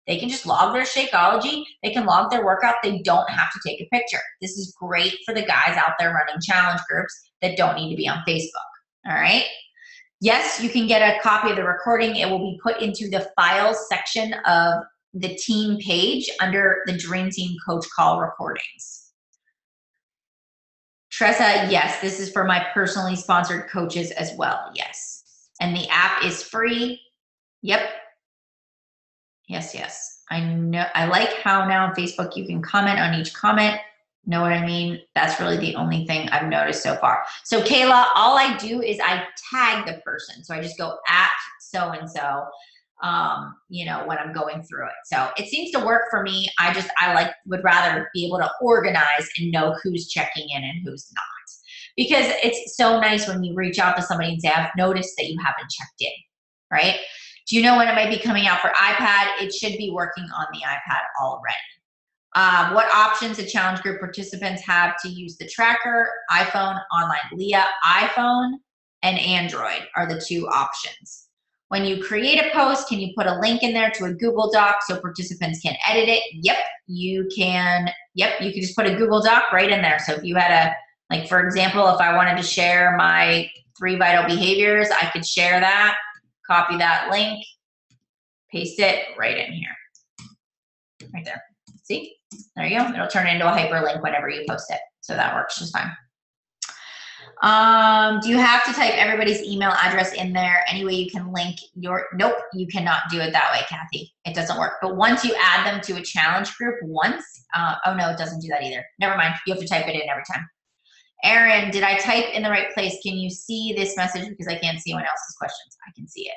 They can just log their Shakeology. They can log their workout. They don't have to take a picture. This is great for the guys out there running challenge groups that don't need to be on Facebook. All right. Yes, you can get a copy of the recording. It will be put into the files section of the team page under the Dream Team Coach Call recordings. Tressa, yes, this is for my personally sponsored coaches as well. Yes. And the app is free. Yep. Yes, yes. I know. I like how now on Facebook you can comment on each comment. Know what I mean? That's really the only thing I've noticed so far. So Kayla, all I do is I tag the person. So I just go at so-and-so, you know, when I'm going through it. So it seems to work for me. Would rather be able to organize and know who's checking in and who's not. Because it's so nice when you reach out to somebody and say, I've noticed that you haven't checked in, right? Do you know when it might be coming out for iPad? It should be working on the iPad already. What options do challenge group participants have to use the tracker? iPhone, online. Leah, iPhone and Android are the 2 options. When you create a post, can you put a link in there to a Google Doc so participants can edit it? Yep, you can. Yep, you can just put a Google Doc right in there. So if you had like for example, if I wanted to share my 3 vital behaviors, I could share that, copy that link, paste it right in here. Right there. See? There you go. It'll turn into a hyperlink whenever you post it. So that works just fine. Do you have to type everybody's email address in there? Any way you can link your, nope, you cannot do it that way, Kathy. It doesn't work. But once you add them to a challenge group once, oh no, it doesn't do that either. Never mind. You have to type it in every time. Aaron, did I type in the right place? Can you see this message? Because I can't see anyone else's questions. I can see it.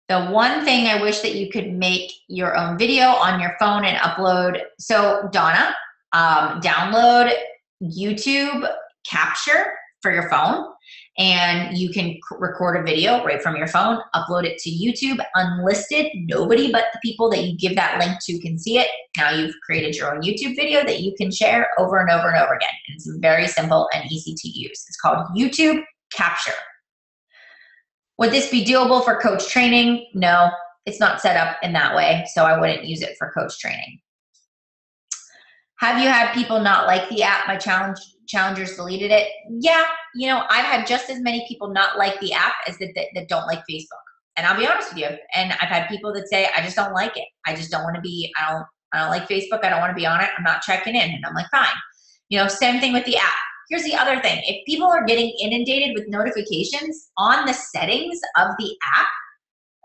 The one thing I wish that you could make your own video on your phone and upload. So Donna, download YouTube Capture for your phone, and you can record a video right from your phone, upload it to YouTube, unlisted. Nobody but the people that you give that link to can see it. Now you've created your own YouTube video that you can share over and over and over again. It's very simple and easy to use. It's called YouTube Capture. Would this be doable for coach training? No, it's not set up in that way, so I wouldn't use it for coach training. Have you had people not like the app? My challengers deleted it. Yeah, you know, I've had just as many people not like the app as that don't like Facebook. And I'll be honest with you. And I've had people that say, I just don't like it. I just don't want to be, I don't like Facebook. I don't want to be on it. I'm not checking in. And I'm like, fine. You know, same thing with the app. Here's the other thing. If people are getting inundated with notifications on the settings of the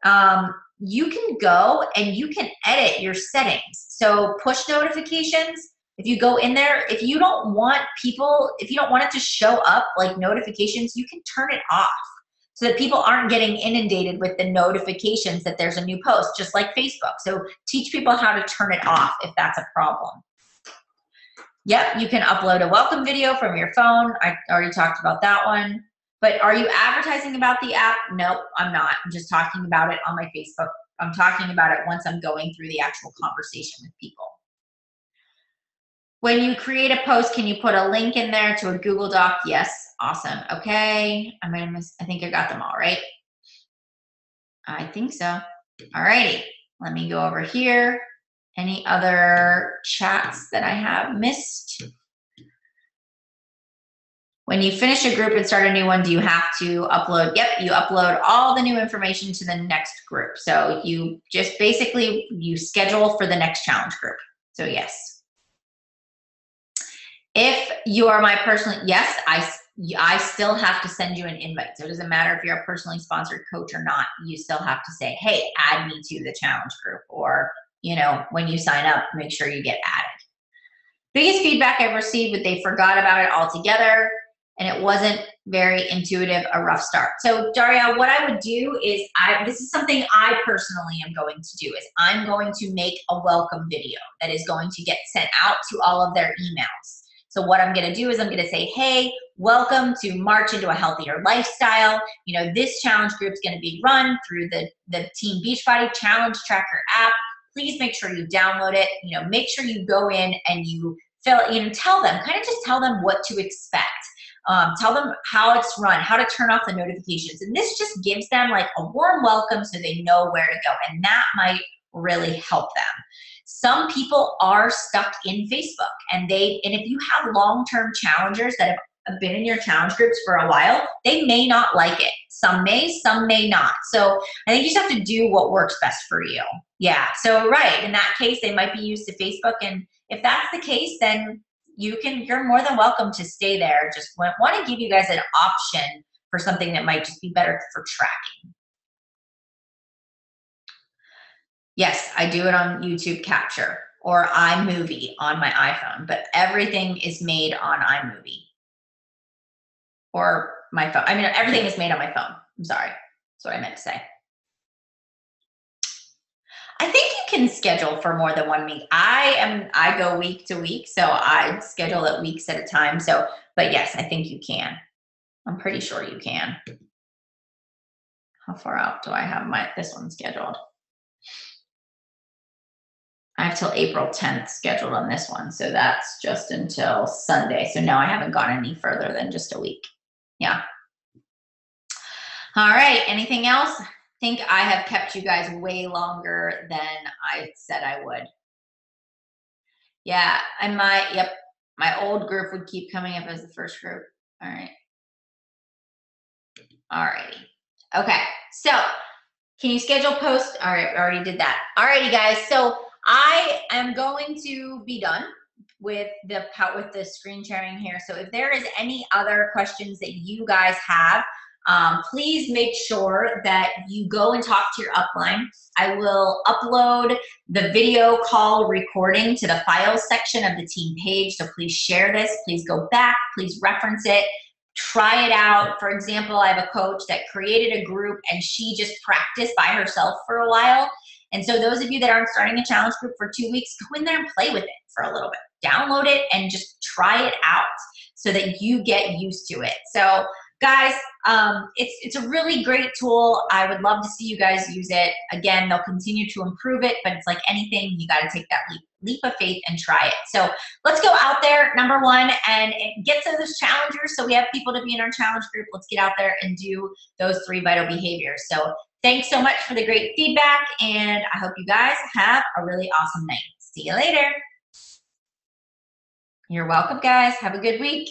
app, you can go and you can edit your settings. So push notifications, if you go in there, if you don't want it to show up like notifications, you can turn it off. so that people aren't getting inundated with the notifications that there's a new post, just like Facebook. So teach people how to turn it off if that's a problem. Yep, you can upload a welcome video from your phone. I already talked about that one. But are you advertising about the app? Nope, I'm not. I'm just talking about it on my Facebook. I'm talking about it once I'm going through the actual conversation with people. When you create a post, can you put a link in there to a Google Doc? Yes, awesome. Okay, I think I got them all, right? I think so. All righty, let me go over here. Any other chats that I have missed? When you finish a group and start a new one, do you have to upload? Yep, you upload all the new information to the next group. So you just basically, you schedule for the next challenge group. So yes. If you are my personal, yes, I still have to send you an invite. So it doesn't matter if you're a personally sponsored coach or not, you still have to say, hey, add me to the challenge group, or, you know, when you sign up, make sure you get added. Biggest feedback I've received, but they forgot about it altogether, and it wasn't very intuitive, a rough start. So Daria, what I would do is, this is something I personally am going to do, is I'm going to make a welcome video that is going to get sent out to all of their emails. So what I'm gonna do is I'm gonna say, hey, welcome to March into a Healthier Lifestyle. You know, this challenge group is gonna be run through the Team Beachbody Challenge Tracker app. Please make sure you download it. You know, make sure you go in and you tell them, kind of just tell them what to expect. Tell them how it's run, how to turn off the notifications. And this just gives them like a warm welcome so they know where to go. And that might really help them. Some people are stuck in Facebook, and if you have long-term challengers that have been in your challenge groups for a while, they may not like it. Some may not. So I think you just have to do what works best for you. Yeah, so right, in that case, they might be used to Facebook, and if that's the case, then you're more than welcome to stay there. Just want to give you guys an option for something that might just be better for tracking. Yes, I do it on YouTube Capture or iMovie on my iPhone, but everything is made on iMovie or my phone. I mean, everything is made on my phone. I'm sorry. That's what I meant to say. I think you can schedule for more than 1 week. I go week to week, so I schedule it weeks at a time. So, but yes, I think you can. I'm pretty sure you can. How far out do I have this one scheduled? I have till April 10th scheduled on this one. So that's just until Sunday. So no, I haven't gone any further than just a week. Yeah. All right. Anything else? I think I have kept you guys way longer than I said I would. Yeah, my old group would keep coming up as the first group. All right. All righty. Okay. So can you schedule post? All right. I already did that. All righty, guys. So I am going to be done with the screen sharing here. So if there is any other questions that you guys have, please make sure that you go and talk to your upline. I will upload the video call recording to the files section of the team page. So please share this. Please go back. Please reference it. Try it out. For example, I have a coach that created a group and she just practiced by herself for a while. And so those of you that aren't starting a challenge group for 2 weeks, go in there and play with it for a little bit. Download it and just try it out so that you get used to it. So guys, it's a really great tool. I would love to see you guys use it. Again, they'll continue to improve it, but it's like anything, you got to take that leap of faith and try it. So let's go out there, number one, and get to those challengers. So we have people to be in our challenge group. Let's get out there and do those 3 vital behaviors. So thanks so much for the great feedback, and I hope you guys have a really awesome night. See you later. You're welcome, guys. Have a good week.